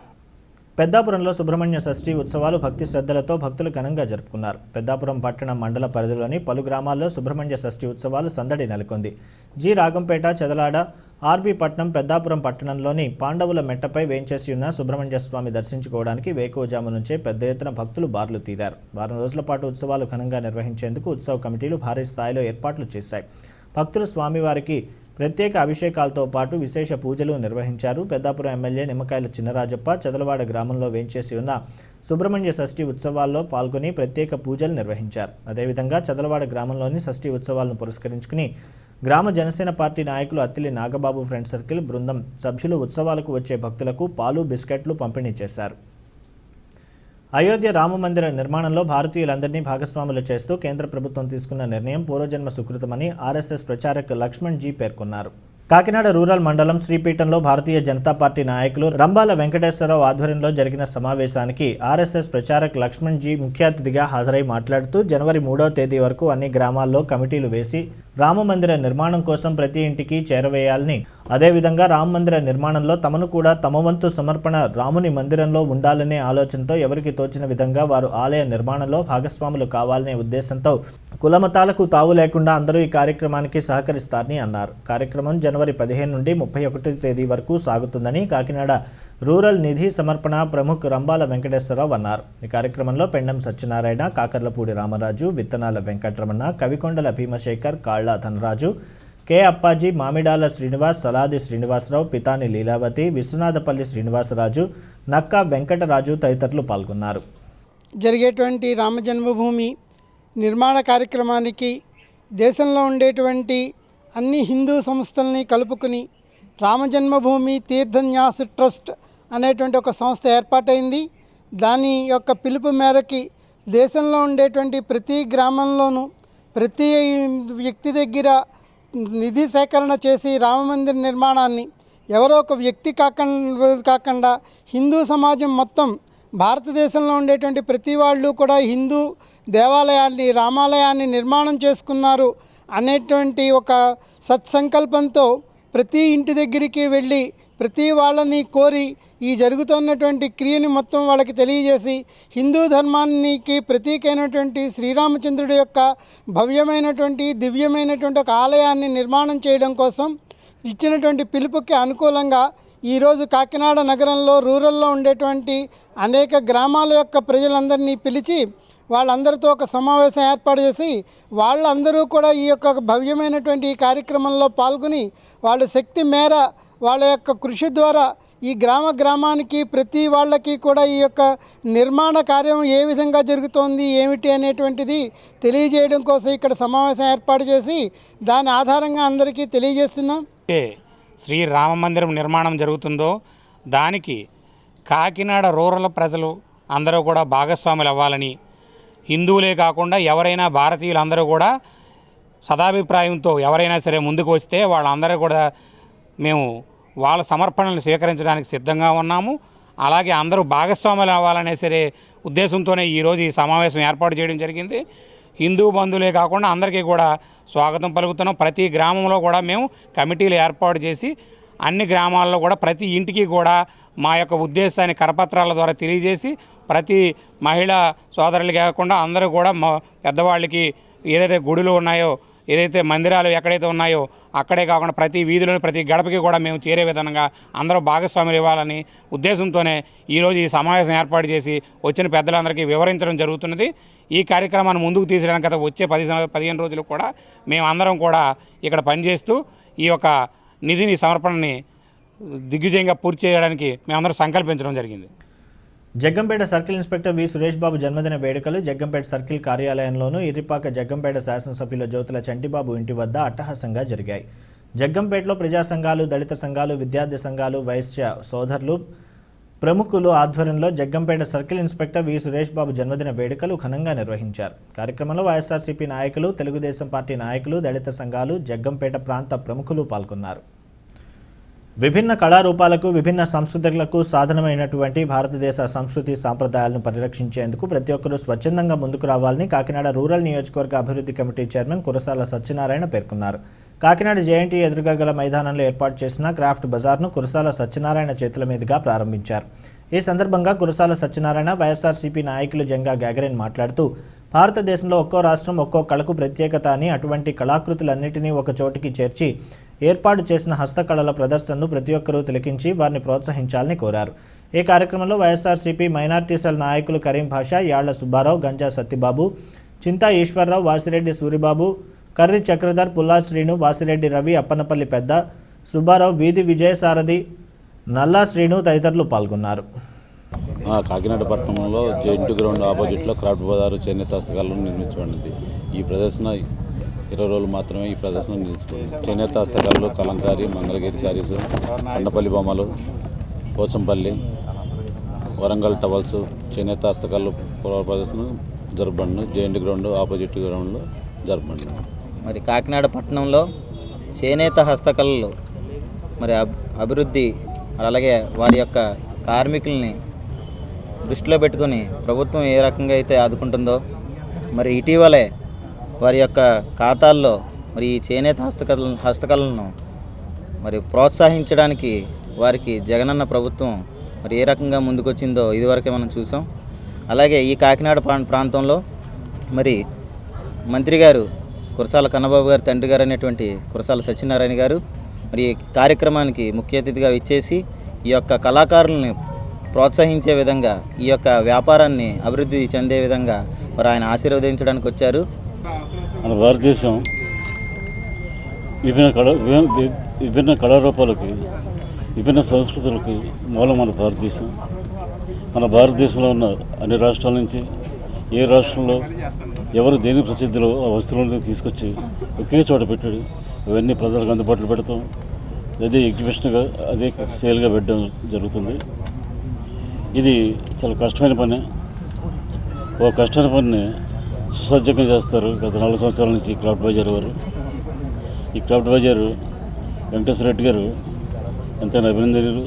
Speaker 1: పెద్దాపురంలో సుబ్రహ్మణ్య షష్ఠి ఉత్సవాలు భక్తి శ్రద్ధలతో భక్తులు ఘనంగా జరుపుకున్నారు. పెద్దాపురం పట్టణ మండల పరిధిలోని పలు గ్రామాల్లో సుబ్రహ్మణ్య షష్ఠి ఉత్సవాలు సందడి నెలకొంది. జి రాగంపేట, చెదలాడ, ఆర్బీ పట్నం, పెద్దాపురం పట్టణంలోని పాండవుల మెట్టపై వేంచేసి ఉన్న సుబ్రహ్మణ్య స్వామి దర్శించుకోవడానికి వేకువజాము నుంచే పెద్ద ఎత్తున భక్తులు బారులు తీరారు. వారం రోజుల పాటు ఉత్సవాలు ఘనంగా నిర్వహించేందుకు ఉత్సవ కమిటీలు భారీ స్థాయిలో ఏర్పాట్లు చేశాయి. భక్తులు స్వామివారికి ప్రత్యేక అభిషేకాలతో పాటు విశేష పూజలు నిర్వహించారు. పెద్దాపురం ఎమ్మెల్యే నిమ్మకాయల చిన్నరాజప్ప చెదలవాడ గ్రామంలో వేంచేసి ఉన్న సుబ్రహ్మణ్య షష్ఠి ఉత్సవాల్లో పాల్గొని ప్రత్యేక పూజలు నిర్వహించారు. అదేవిధంగా చెదలవాడ గ్రామంలోని షష్ఠి ఉత్సవాలను పురస్కరించుకుని గ్రామ జనసేన పార్టీ నాయకులు అత్తిలి నాగబాబు ఫ్రెండ్ సర్కిల్ బృందం సభ్యులు ఉత్సవాలకు వచ్చే భక్తులకు పాలు, బిస్కెట్లు పంపిణీ చేశారు. అయోధ్య రామమందిర నిర్మాణంలో భారతీయులందరినీ భాగస్వాములు చేస్తూ కేంద్ర ప్రభుత్వం తీసుకున్న నిర్ణయం పూర్వజన్మ సుకృతమని ఆర్ఎస్ఎస్ ప్రచారక్ లక్ష్మణ్ జీ పేర్కొన్నారు. కాకినాడ రూరల్ మండలం శ్రీపీఠంలో భారతీయ జనతా పార్టీ నాయకులు రంబాల వెంకటేశ్వరరావు ఆధ్వర్యంలో జరిగిన సమావేశానికి ఆర్ఎస్ఎస్ ప్రచారక్ లక్ష్మణ్ జీ ముఖ్య అతిథిగా హాజరై మాట్లాడుతూ జనవరి 3వ తేదీ వరకు అన్ని గ్రామాల్లో కమిటీలు వేసి రామమందిర నిర్మాణం కోసం ప్రతి ఇంటికి చేరవేయాలని, అదేవిధంగా రామమందిర నిర్మాణంలో తమను కూడా తమ వంతు సమర్పణ రాముని మందిరంలో ఉండాలనే ఆలోచనతో ఎవరికి తోచిన విధంగా వారు ఆలయ నిర్మాణంలో భాగస్వాములు కావాలనే ఉద్దేశంతో కులమతాలకు తావు లేకుండా అందరూ ఈ కార్యక్రమానికి సహకరిస్తారని అన్నారు. కార్యక్రమం జనవరి 15 నుండి 31 తేదీ వరకు సాగుతుందని కాకినాడ రూరల్ నిధి సమర్పణ ప్రముఖ్ రంబాల వెంకటేశ్వరరావు అన్నారు. ఈ కార్యక్రమంలో పెండం సత్యనారాయణ, కాకర్లపూడి రామరాజు, విత్తనాల వెంకటరమణ, కవికొండల భీమశేఖర్, కాళ్ల ధనరాజు, కె అప్పాజీ, మామిడాల శ్రీనివాస్, సలాది శ్రీనివాసరావు, పితాని లీలావతి, విశ్వనాథపల్లి శ్రీనివాసరాజు, నక్కా వెంకటరాజు తదితరులు పాల్గొన్నారు.
Speaker 21: జరిగేటువంటి రామ జన్మభూమి నిర్మాణ కార్యక్రమానికి దేశంలో ఉండేటువంటి అన్ని హిందూ సంస్థల్ని కలుపుకుని రామజన్మభూమి తీర్థన్యాస్ ట్రస్ట్ అనేటువంటి ఒక సంస్థ ఏర్పాటైంది. దాని యొక్క పిలుపు మేరకి దేశంలో ఉండేటువంటి ప్రతి గ్రామంలోనూ ప్రతి వ్యక్తి దగ్గర నిధి సేకరణ చేసి రామమందిర నిర్మాణాన్ని ఎవరో ఒక వ్యక్తి కాకుండా హిందూ సమాజం మొత్తం భారతదేశంలో ఉండేటువంటి ప్రతి వాళ్ళు కూడా హిందూ దేవాలయాన్ని రామాలయాన్ని నిర్మాణం చేసుకున్నారు అనేటువంటి ఒక సత్సంకల్పంతో ప్రతి ఇంటి దగ్గరికి వెళ్ళి ప్రతి వాళ్ళని కోరి ఈ జరుగుతున్నటువంటి క్రియని మొత్తం వాళ్ళకి తెలియజేసి హిందూ ధర్మానికి ప్రతీకైనటువంటి శ్రీరామచంద్రుడి యొక్క భవ్యమైనటువంటి దివ్యమైనటువంటి ఒక ఆలయాన్ని నిర్మాణం చేయడం కోసం ఇచ్చినటువంటి పిలుపుకి అనుకూలంగా ఈరోజు కాకినాడ నగరంలో రూరల్లో ఉండేటువంటి అనేక గ్రామాల యొక్క ప్రజలందరినీ పిలిచి వాళ్ళందరితో ఒక సమావేశం ఏర్పాటు చేసి వాళ్ళందరూ కూడా ఈ యొక్క భవ్యమైనటువంటి ఈ కార్యక్రమంలో పాల్గొని వాళ్ళ శక్తి మేర వాళ్ళ యొక్క కృషి ద్వారా ఈ గ్రామానికి ప్రతి వాళ్ళకి కూడా ఈ యొక్క నిర్మాణ కార్యం ఏ విధంగా జరుగుతోంది ఏమిటి అనేటువంటిది తెలియజేయడం కోసం ఇక్కడ సమావేశం ఏర్పాటు చేసి దాని ఆధారంగా అందరికీ తెలియజేస్తున్నాం.
Speaker 22: శ్రీరామ మందిరం నిర్మాణం జరుగుతుందో దానికి కాకినాడ రూరల్ ప్రజలు అందరూ కూడా భాగస్వాములు అవ్వాలని, హిందువులే కాకుండా ఎవరైనా భారతీయులందరూ కూడా సదాభిప్రాయంతో ఎవరైనా సరే ముందుకు వస్తే వాళ్ళందరూ కూడా మేము వాళ్ళ సమర్పణలు స్వీకరించడానికి సిద్ధంగా ఉన్నాము. అలాగే అందరూ భాగస్వాములు అవ్వాలనే సరే ఉద్దేశంతోనే ఈరోజు ఈ సమావేశం ఏర్పాటు చేయడం జరిగింది. హిందూ బంధువులే కాకుండా అందరికీ కూడా స్వాగతం పలుకుతున్నాం. ప్రతి గ్రామంలో కూడా మేము కమిటీలు ఏర్పాటు చేసి అన్ని గ్రామాల్లో కూడా ప్రతి ఇంటికి కూడా మా యొక్క ఉద్దేశాన్ని కరపత్రాల ద్వారా తెలియజేసి ప్రతి మహిళా సోదరులు కాకుండా అందరూ కూడా పెద్దవాళ్ళకి ఏదైతే గుడులు ఉన్నాయో ఏదైతే మందిరాలు ఎక్కడైతే ఉన్నాయో అక్కడే కాకుండా ప్రతి వీధిలోని ప్రతి గడపకి కూడా మేము చేరే విధంగా అందరూ భాగస్వాములు ఇవ్వాలని ఉద్దేశంతోనే ఈరోజు ఈ సమావేశం ఏర్పాటు చేసి వచ్చిన పెద్దలందరికీ వివరించడం జరుగుతున్నది. ఈ కార్యక్రమాన్ని ముందుకు తీసుకురావడానికి గత వచ్చే 15 రోజులు కూడా మేమందరం కూడా ఇక్కడ పనిచేస్తూ ఈ యొక్క నిధిని సమర్పణని దిగ్విజయంగా పూర్తి చేయడానికి మేమందరం సంకల్పించడం జరిగింది.
Speaker 1: Jaggampeta circle inspector V Suresh Babu జన్మదిన వేడుకలు జగ్గంపేట సర్కిల్ కార్యాలయంలోనూ ఇర్రిపాక జగ్గంపేట శాసనసభ్యుల జ్యోతుల చంటిబాబు ఇంటి వద్ద అట్టహాసంగా జరిగాయి. జగ్గంపేటలో ప్రజా సంఘాలు, దళిత సంఘాలు, విద్యార్థి సంఘాలు, వైశ్య సోదరులు, ప్రముఖులు ఆధ్వర్యంలో Jaggampeta circle inspector V Suresh Babu జన్మదిన వేడుకలు ఘనంగా నిర్వహించారు. కార్యక్రమంలో వైఎస్ఆర్సీపీ నాయకులు, తెలుగుదేశం పార్టీ నాయకులు, దళిత సంఘాలు, జగ్గంపేట ప్రాంత ప్రముఖులు పాల్గొన్నారు. విభిన్న కళారూపాలకు, విభిన్న సంస్కృతులకు సాధనమైనటువంటి భారతదేశ సంస్కృతి సాంప్రదాయాలను పరిరక్షించేందుకు ప్రతి ఒక్కరూ స్వచ్ఛందంగా ముందుకు రావాలని కాకినాడ రూరల్ నియోజకవర్గ అభివృద్ధి కమిటీ చైర్మన్ కురసాల సత్యనారాయణ పేర్కొన్నారు. కాకినాడ జేఎన్టీ ఎదురుగా గల మైదానంలో ఏర్పాటు చేసిన క్రాఫ్ట్ బజార్ను కురసాల సత్యనారాయణ చేతుల మీదుగా ప్రారంభించారు. ఈ సందర్భంగా కురసాల సత్యనారాయణ, వైఎస్ఆర్సీపీ నాయకులు జంగా గ్యాగరేన్ మాట్లాడుతూ భారతదేశంలో ఒక్కో రాష్ట్రం ఒక్కో కళకు ప్రత్యేకత అని, అటువంటి కళాకృతులన్నింటినీ ఒక చోటికి చేర్చి ఏర్పాటు చేసిన హస్తకళల ప్రదర్శనను ప్రతి ఒక్కరూ తిలకించి వారిని ప్రోత్సహించాలని కోరారు. ఈ కార్యక్రమంలో వైఎస్ఆర్సీపీ మైనార్టీ సెల్ నాయకులు కరీం భాషా, యాళ్ల సుబ్బారావు, గంజా సత్యబాబు, చింతా ఈశ్వరరావు, వాసిరెడ్డి సూరిబాబు, కర్రి చక్రధర్, పుల్లా శ్రీను, వాసిరెడ్డి రవి, అప్పనపల్లి పెద్ద సుబ్బారావు, వీధి విజయసారథి, నల్లా శ్రీను తదితరులు పాల్గొన్నారు.
Speaker 23: కాకినాడ పట్టణంలో జెయింట్ గ్రౌండ్ ఆపోజిట్లో క్రాఫ్ట్ బజారు చేనేత హస్తకళలు నిర్మించబడింది. ఈ ప్రదర్శన 20 రోజులు మాత్రమే ఈ ప్రదర్శన నిలుచుకుంది. చేనేత హస్తకళలు, కలంకారీ, మంగళగిరి శారీస్, కొండపల్లి బొమ్మలు, పోచంపల్లి, వరంగల్ టవల్స్, చేనేత హస్తకళలు ప్రదర్శన జరపబడింది. జెయింట్ గ్రౌండ్ ఆపోజిట్ గ్రౌండ్లో జరపబడింది.
Speaker 24: మరి కాకినాడ పట్టణంలో చేనేత హస్తకళలు మరి అభివృద్ధి, అలాగే వారి యొక్క కార్మికుల్ని దృష్టిలో పెట్టుకొని ప్రభుత్వం ఏ రకంగా అయితే ఆదుకుంటుందో మరి ఇటీవలే వారి యొక్క ఖాతాల్లో మరి ఈ చేనేత హస్తకళలను మరి ప్రోత్సహించడానికి వారికి జగనన్న ప్రభుత్వం మరి ఏ రకంగా ముందుకొచ్చిందో ఇదివరకే మనం చూసాం. అలాగే ఈ కాకినాడ ప్రాంతంలో మరి మంత్రి గారు కురసాల కన్నబాబు గారి తండ్రి గారు అనేటువంటి కురసాల సత్యనారాయణ గారు మరి ఈ కార్యక్రమానికి ముఖ్య అతిథిగా ఇచ్చేసి ఈ యొక్క కళాకారుల్ని ప్రోత్సహించే విధంగా ఈ యొక్క వ్యాపారాన్ని అభివృద్ధి చెందే విధంగా మరి ఆయన ఆశీర్వదించడానికి వచ్చారు.
Speaker 18: మన భారతదేశం విభిన్న కళారూపాలకి, విభిన్న సంస్కృతులకి మూలం మన భారతదేశం. మన భారతదేశంలో ఉన్న అన్ని రాష్ట్రాల నుంచి ఏ రాష్ట్రంలో ఎవరు దేని ప్రసిద్ధిలో ఆ వస్తువులను తీసుకొచ్చి ఒకే చోట పెట్టాడు. ఇవన్నీ ప్రజలకు అందుబాటులో పెడతాం. అదే ఎగ్జిబిషన్గా, అదే సేల్గా పెట్టడం జరుగుతుంది. ఇది చాలా కష్టమైన పని. ఓ కష్టమైన పనిని సుసజ్జంగా చేస్తారు గత 4 సంవత్సరాల నుంచి క్రాఫ్ట్ బజార్ వారు. ఈ క్రాఫ్ట్ బజారు వెంకటేశ్వర రెడ్డి గారు ఎంతైనా అభినందనీయులు.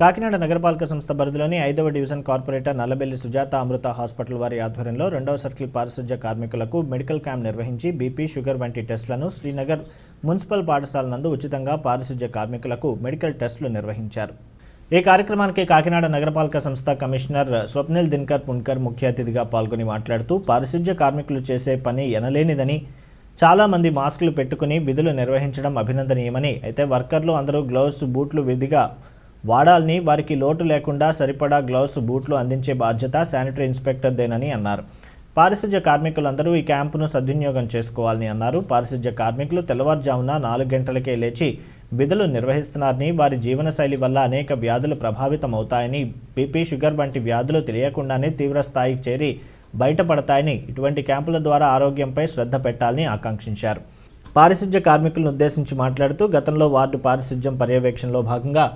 Speaker 1: కాకినాడ నగరపాలక సంస్థ పరిధిలోని 5వ డివిజన్ కార్పొరేటర్ నల్లబెల్లి సుజాత అమృత హాస్పిటల్ వారి ఆధ్వర్యంలో 2వ సర్కిల్ పారిశుధ్య కార్మికులకు మెడికల్ క్యాంప్ నిర్వహించి బీపీ, షుగర్ వంటి టెస్టులను శ్రీనగర్ మున్సిపల్ పాఠశాల నందు ఉచితంగా పారిశుధ్య కార్మికులకు మెడికల్ టెస్టులు నిర్వహించారు. ఈ కార్యక్రమానికి కాకినాడ నగరపాలక సంస్థ కమిషనర్ స్వప్నిల్ దినకర్ పున్కర్ ముఖ్య అతిథిగా పాల్గొని మాట్లాడుతూ పారిశుధ్య కార్మికులు చేసే పని ఎనలేనిదని, చాలామంది మాస్కులు పెట్టుకుని విధులు నిర్వహించడం అభినందనీయమని, అయితే వర్కర్లు అందరూ గ్లౌస్, బూట్లు విధిగా వాడాలని, వారికి లోటు లేకుండా సరిపడా గ్లౌస్, బూట్లు అందించే బాధ్యత శానిటరీ ఇన్స్పెక్టర్దేనని అన్నారు. పారిశుధ్య కార్మికులందరూ ఈ క్యాంపును సద్వినియోగం చేసుకోవాలని అన్నారు. పారిశుధ్య కార్మికులు తెల్లవారుజామున 4 గంటలకే లేచి విధులు నిర్వహిస్తున్నారని, వారి జీవనశైలి వల్ల అనేక వ్యాధులు ప్రభావితం అవుతాయని, బీపీ, షుగర్ వంటి వ్యాధులు తెలియకుండానే తీవ్ర స్థాయికి చేరి బయటపడతాయని, ఇటువంటి క్యాంపుల ద్వారా ఆరోగ్యంపై శ్రద్ధ పెట్టాలని ఆకాంక్షించారు. పారిశుధ్య కార్మికులను ఉద్దేశించి మాట్లాడుతూ గతంలో వార్డు పారిశుధ్యం పర్యవేక్షణలో భాగంగా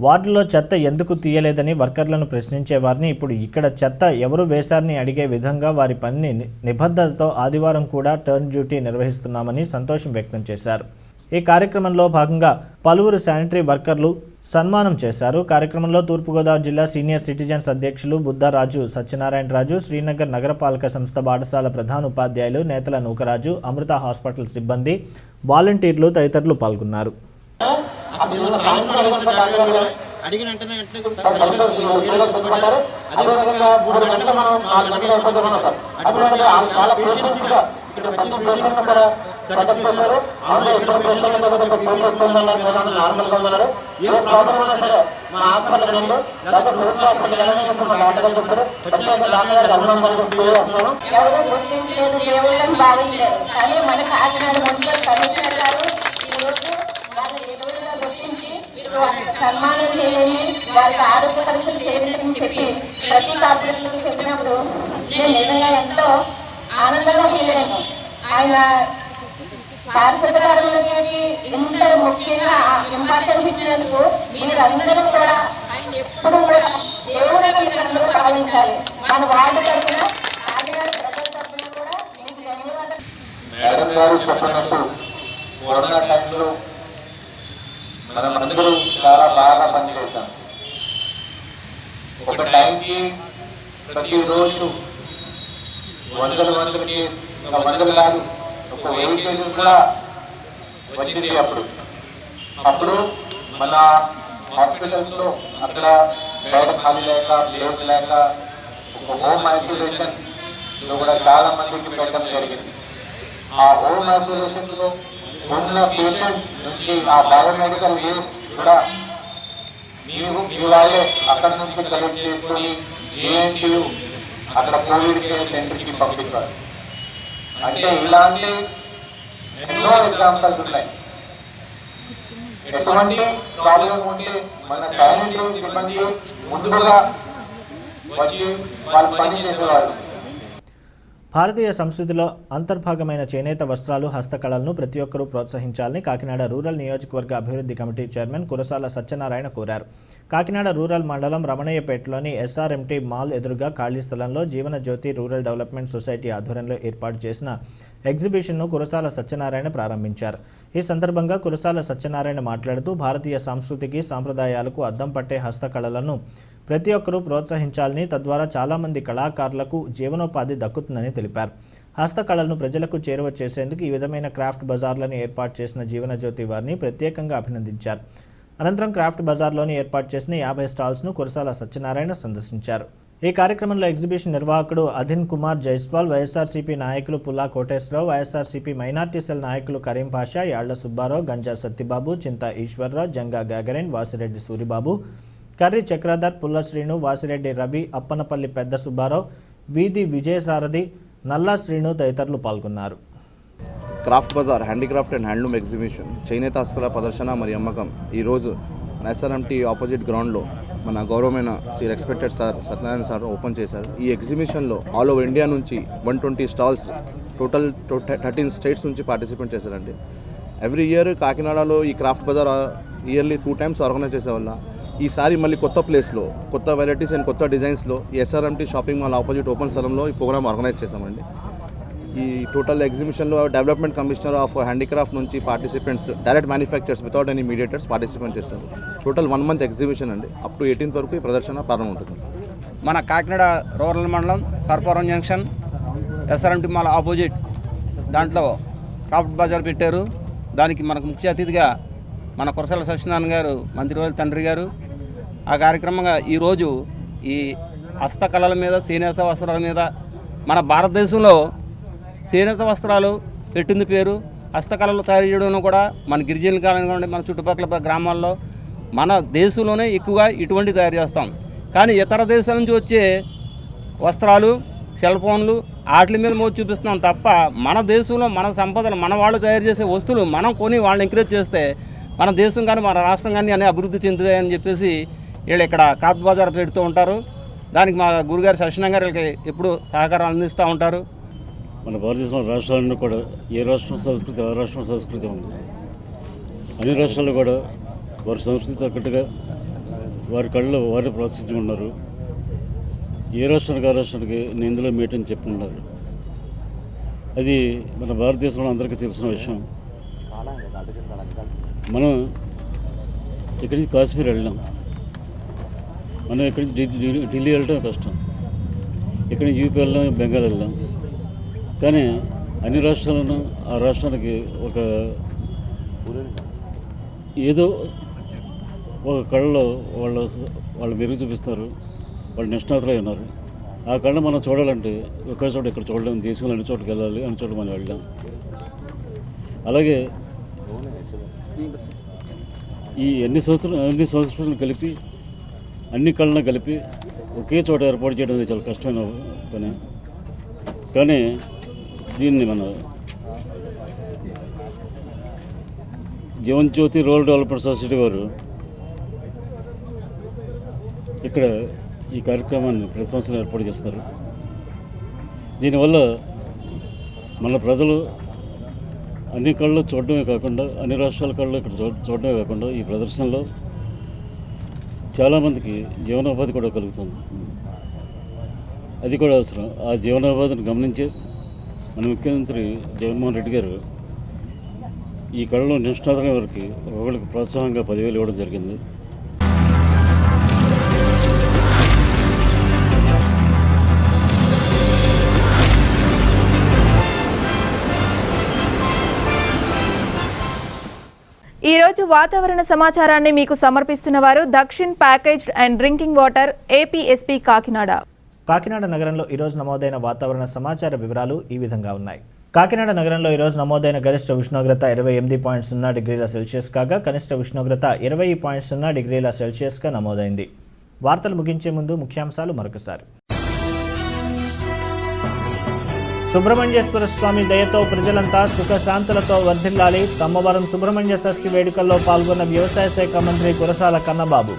Speaker 1: వార్డులో చెత్త ఎందుకు తీయలేదని వర్కర్లను ప్రశ్నించేవారిని ఇప్పుడు ఇక్కడ చెత్త ఎవరు వేశారని అడిగే విధంగా వారి పనిని నిబద్ధతతో ఆదివారం కూడా టర్న్ డ్యూటీ నిర్వహిస్తున్నామని సంతోషం వ్యక్తం చేశారు. ఈ కార్యక్రమంలో భాగంగా పలువురు శానిటరీ వర్కర్లు సన్మానం చేశారు. కార్యక్రమంలో తూర్పుగోదావరి జిల్లా సీనియర్ సిటిజన్స్ అధ్యక్షులు బుద్ధరాజు సత్యనారాయణరాజు, శ్రీనగర్ నగరపాలక సంస్థ పాఠశాల ప్రధాన ఉపాధ్యాయులు నేతల నూకరాజు, అమృత హాస్పిటల్ సిబ్బంది, వాలంటీర్లు తదితరులు పాల్గొన్నారు.
Speaker 2: అడిగిన వెంటనే అదేవిధంగా 3 గంటలు మనం 4 గంటలు అయిపోతున్నాం సార్. అటువంటి చాలా పేషెన్స్గా ఇక్కడ ప్రతి పేషెంట్ కూడా చెకప్ చేశారు. అందులో ఎక్కడ పేషెంట్ నార్మల్గా ఉన్నారు. ఏ ప్రాబ్లం ఉన్నా సరే మా హాస్పిటల్ రండి, లేకపోతే ప్రభుత్వ హాస్పిటల్ వెళ్ళని మా డాక్టర్ గారు చెప్తారు. ఖచ్చితంగా డాక్టర్ గారు అభినందనలు వస్తున్నాం.
Speaker 3: ఎవరు గుర్తించలేదు, దేవుళ్ళని భావించారు. కానీ మన కాకినాడ మున్సిపల్ కమిషనర్ గారు ఈరోజు వాళ్ళ ఎదురుగా గుర్తించి సన్మానం చేయాలని, వారికి ఆరోగ్య పరీక్షలు చేయాలని చెప్పి ప్రతి కార్పొరేషన్కి చెప్పినప్పుడు నేను నిజంగా ఎంతో ఆనందంగా ఫీల్ అయ్యాను. ఆయన పారిశుద్ధ కార్మికులకి ఇంత ముఖ్యంగా ఇంపార్టెన్స్ ఇచ్చినందుకు మీరందరూ కూడా ఆయన ఎప్పుడు కూడా దేవుడిగా మీరు అందరూ భావించాలి. మన వార్డు తరఫున కాకినాడ ప్రజల తరఫున కూడా మీకు ధన్యవాదాలు.
Speaker 2: మేడం గారు చెప్పినట్టు కరోనా టైంలో మనం అందరూ చాలా బాగా పనిచేస్తాం. ఒక టైంకి ప్రతిరోజు వందల కాదు, ఒక 1000 కేసులు కూడా వచ్చింది. అప్పుడు మన హాస్పిటల్స్లో అక్కడ బెడ్ ఖాళీ లేక, ప్లేస్ లేక ఒక హోమ్ ఐసోలేషన్లో కూడా చాలా మందికి పెట్టడం జరిగింది. ఆ హోమ్ ఐసోలేషన్లో ఉన్న పేషెంట్స్ నుంచి ఆ బయోమెడికల్ వేస్ట్ కూడా మీ వాళ్ళే అక్కడ నుంచి కలెక్ట్ చేసుకొని జేఎన్టీయు అక్కడ కోవిడ్ కేర్ సెంటర్కి పంపించారు. అంటే ఇలాంటి ఎన్నో ఎగ్జాంపుల్స్ ఉన్నాయి. ఎటువంటి ప్రాబ్లం ఉంటే మన శానిటరీ సిబ్బంది ముందుగా వచ్చి వాళ్ళు పని చేసేవాళ్ళు.
Speaker 1: భారతీయ సంస్కృతిలో అంతర్భాగమైన చేనేత వస్త్రాలు, హస్తకళలను ప్రతి ఒక్కరూ ప్రోత్సహించాలని కాకినాడ రూరల్ నియోజకవర్గ అభివృద్ధి కమిటీ చైర్మన్ కురసాల సత్యనారాయణ కోరారు. కాకినాడ రూరల్ మండలం రమణయ్యపేటలోని ఎస్ఆర్ఎంటీ మాల్ ఎదురుగా ఖాళీ స్థలంలో జీవనజ్యోతి రూరల్ డెవలప్మెంట్ సొసైటీ ఆధ్వర్యంలో ఏర్పాటు చేసిన ఎగ్జిబిషన్ను కురసాల సత్యనారాయణ ప్రారంభించారు. ఈ సందర్భంగా కురసాల సత్యనారాయణ మాట్లాడుతూ భారతీయ సంస్కృతికి, సాంప్రదాయాలకు అద్దం పట్టే హస్తకళలను ప్రతి ఒక్కరూ ప్రోత్సహించాలని, తద్వారా చాలామంది కళాకారులకు జీవనోపాధి దక్కుతుందని తెలిపారు. హస్తకళలను ప్రజలకు చేరువ చేసేందుకు ఈ విధమైన క్రాఫ్ట్ బజార్లను ఏర్పాటు చేసిన జీవనజ్యోతి వారిని ప్రత్యేకంగా అభినందించారు. అనంతరం క్రాఫ్ట్ బజార్లోని ఏర్పాటు చేసిన 50 స్టాల్స్ను కురసాల సత్యనారాయణ సందర్శించారు. ఈ కార్యక్రమంలో ఎగ్జిబిషన్ నిర్వాహకుడు అధిన్ కుమార్ జైస్వాల్, వైఎస్ఆర్సీపీ నాయకులు పుల్లా కోటేశ్వరరావు, వైఎస్ఆర్సీపీ మైనార్టీ సెల్ నాయకులు కరీం పాషా, యాళ్ల సుబ్బారావు, గంజా సత్యబాబు, చింతా ఈశ్వర్రావు, జంగా గాగరేన్, వాసిరెడ్డి సూరిబాబు, కర్రి చక్రధర్, పుల్ల శ్రీను, వాసిరెడ్డి రవి, అప్పనపల్లి పెద్ద సుబ్బారావు, వీధి విజయసారథి, నల్లా శ్రీను తదితరులు పాల్గొన్నారు.
Speaker 4: Craft bazaar handicraft and handloom exhibition చేనేత హస్తకళ ప్రదర్శన మరియు అమ్మకం ఈరోజు ఎస్ఆర్ఎంటీ ఆపోజిట్ గ్రౌండ్లో మన గౌరవమైన Shri respected sir Satyanarayana sir open చేశారు. ఈ ఎగ్జిబిషన్లో ఆల్ ఓవర్ ఇండియా నుంచి 120 స్టాల్స్, టోటల్ 13 స్టేట్స్ నుంచి పార్టిసిపేట్ చేశారండి. ఎవ్రీ ఇయర్ కాకినాడలో ఈ craft bazaar yearly 2 times organise చేసేవాళ్ళ. ఈసారి మళ్ళీ కొత్త ప్లేస్లో, కొత్త వెరైటీస్ అండ్ కొత్త డిజైన్స్లో SRMT shopping mall opposite open స్థలంలో ఈ ప్రోగ్రామ్ ఆర్గనైజ్ చేశామండి. ఈ టోటల్ ఎగ్జిబిషన్లో డెవలప్మెంట్ కమిషనర్ ఆఫ్ హ్యాండీక్రాఫ్ట్ నుంచి participants, direct manufactures without any mediators participate చేస్తారు. టోటల్ 1 month ఎగ్జిబిషన్ అండి. అప్ టు 18th వరకు ఈ ప్రదర్శన ప్రారంభం ఉంటుంది.
Speaker 5: మన కాకినాడ రూరల్ మండలం Sarpavaram junction SRMT mall opposite దాంట్లో క్రాఫ్ట్ బజార్ పెట్టారు. దానికి మనకు ముఖ్య అతిథిగా మన కురసాల సత్యనారాయణ గారు, మంత్రివర్యుల తండ్రి గారు. ఆ కార్యక్రమంగా ఈరోజు ఈ హస్తకళల మీద, చేనేత వస్త్రాల మీద, మన భారతదేశంలో చేనేత వస్త్రాలు పెట్టింది పేరు. హస్తకళలు తయారు చేయడం కూడా మన గిరిజనుల కాలంగా మన చుట్టుపక్కల గ్రామాల్లో మన దేశంలోనే ఎక్కువగా ఇటువంటి తయారు చేస్తాం. కానీ ఇతర దేశాల నుంచి వచ్చే వస్త్రాలు, సెల్ ఫోన్లు వాటి మీద మోజు చూపిస్తున్నాం తప్ప మన దేశంలో మన సంపదలు, మన వాళ్ళు తయారు చేసే వస్తువులు మనం కొని వాళ్ళని ఎంకరేజ్ చేస్తే మన దేశం కానీ మన రాష్ట్రం కానీ అనే అభివృద్ధి చెందుతాయని చెప్పేసి వీళ్ళు ఇక్కడ క్రాఫ్ట్ బజార్ పెడుతూ ఉంటారు. దానికి మా గురుగారు సత్యనారాయణ గారికి ఎప్పుడు సహకారం అందిస్తూ ఉంటారు.
Speaker 18: మన భారతదేశంలో రాష్ట్రాలను కూడా ఏ రాష్ట్రం సంస్కృతి ఆ రాష్ట్రం సంస్కృతి ఉంది. అన్ని రాష్ట్రాలు కూడా వారి సంస్కృతి తగ్గట్టుగా వారి కళ్ళలో వారిని ప్రోత్సహించుకున్నారు. ఏ రాష్ట్రానికి ఆ రాష్ట్రానికి నేను ఇందులో మీట్ అని చెప్పుకున్నారు. అది మన భారతదేశంలో అందరికీ తెలిసిన విషయం. మనం ఇక్కడి నుంచి కాశ్మీర్ వెళ్ళాం, మనం ఇక్కడి నుంచి ఢిల్లీ వెళ్ళడం కష్టం, ఇక్కడి నుంచి యూపీ వెళ్ళాం, బెంగాల్ వెళ్ళాం. కానీ అన్ని రాష్ట్రాలను ఆ రాష్ట్రానికి ఒక ఏదో ఒక కళలో వాళ్ళు మెరుగు చూపిస్తారు. వాళ్ళు నిష్ణాతులై ఉన్నారు. ఆ కళ మనం చూడాలంటే ఒకే చోట ఇక్కడ చూడలేము. దేశంలో అన్ని చోటుకి వెళ్ళాలి, అన్ని చోట మనం వెళ్ళాం. అలాగే ఈ అన్ని సంస్కృతులను కలిపి, అన్ని కళలను కలిపి ఒకే చోట ఏర్పాటు చేయడం అనేది చాలా కష్టమైన పని. కానీ దీన్ని మన Jeevan Jyoti rural development society వారు ఇక్కడ ఈ కార్యక్రమాన్ని ప్రతి సంవత్సరం ఏర్పాటు చేస్తారు. దీనివల్ల మన ప్రజలు అన్ని కళ్ళు చూడడమే కాకుండా, అన్ని రాష్ట్రాల కళ్ళు ఇక్కడ చూడడమే కాకుండా ఈ ప్రదర్శనలో చాలామందికి జీవనోపాధి కూడా కలుగుతుంది. అది కూడా అవసరం. ఆ జీవనోపాధిని గమనించి మన ముఖ్యమంత్రి జగన్మోహన్ రెడ్డి గారు ఈ కళలో నిష్ణాతులైన వారికి ఒకరికి ప్రోత్సాహంగా 10,000 ఇవ్వడం జరిగింది.
Speaker 6: ఈరోజు వాతావరణ సమాచారాన్ని మీకు సమర్పిస్తున్న వారు Dakshin packaged and drinking water APSP Kakinada.
Speaker 1: Kakinada నగరంలో ఈరోజు నమోదైన వాతావరణ సమాచార వివరాలు ఈ విధంగా ఉన్నాయి. కాకినాడ నగరంలో ఈరోజు నమోదైన గరిష్ట ఉష్ణోగ్రత 28.0 డిగ్రీల సెల్సియస్ కాగా కనిష్ట ఉష్ణోగ్రత 20.0 డిగ్రీల సెల్సియస్గా నమోదైంది. వార్తలు ముగించే ముందు ముఖ్యాంశాలు మరొకసారి. సుబ్రహ్మణ్యేశ్వర స్వామి దయతో ప్రజలంతా సుఖశాంతులతో వర్ధిల్లాలి. తమ్మవరం సుబ్రహ్మణ్య షష్ఠి వేడుకల్లో పాల్గొన్న వ్యవసాయ శాఖ మంత్రి కురసాల కన్నబాబు.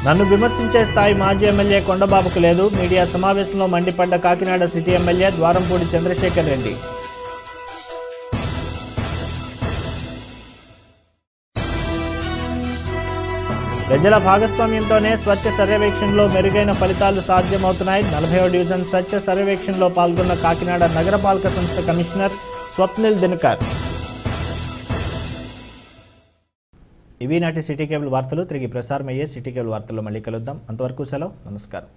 Speaker 1: నన్ను విమర్శించే స్థాయి మాజీ ఎమ్మెల్యే కొండబాబుకు లేదు. మీడియా సమావేశంలో మండిపడ్డ కాకినాడ సిటీ ఎమ్మెల్యే ద్వారంపూడి చంద్రశేఖర్ రెడ్డి. ప్రజల భాగస్వామ్యంతోనే స్వచ్ఛ సర్వేక్షణలో మెరుగైన ఫలితాలు సాధ్యమవుతున్నాయి. 40వ డివిజన్ స్వచ్ఛ సర్వేక్షణలో పాల్గొన్న కాకినాడ నగరపాలక సంస్థ కమిషనర్ స్వప్నిల్ దినకర్. ఇవి నాటి సిటీ కేబుల్ వార్తలు. తిరిగి ప్రసారమయ్యే సిటీ కేబుల్ వార్తల్లో మళ్ళీ కలుద్దాం. అంతవరకు సెలవు. నమస్కారం.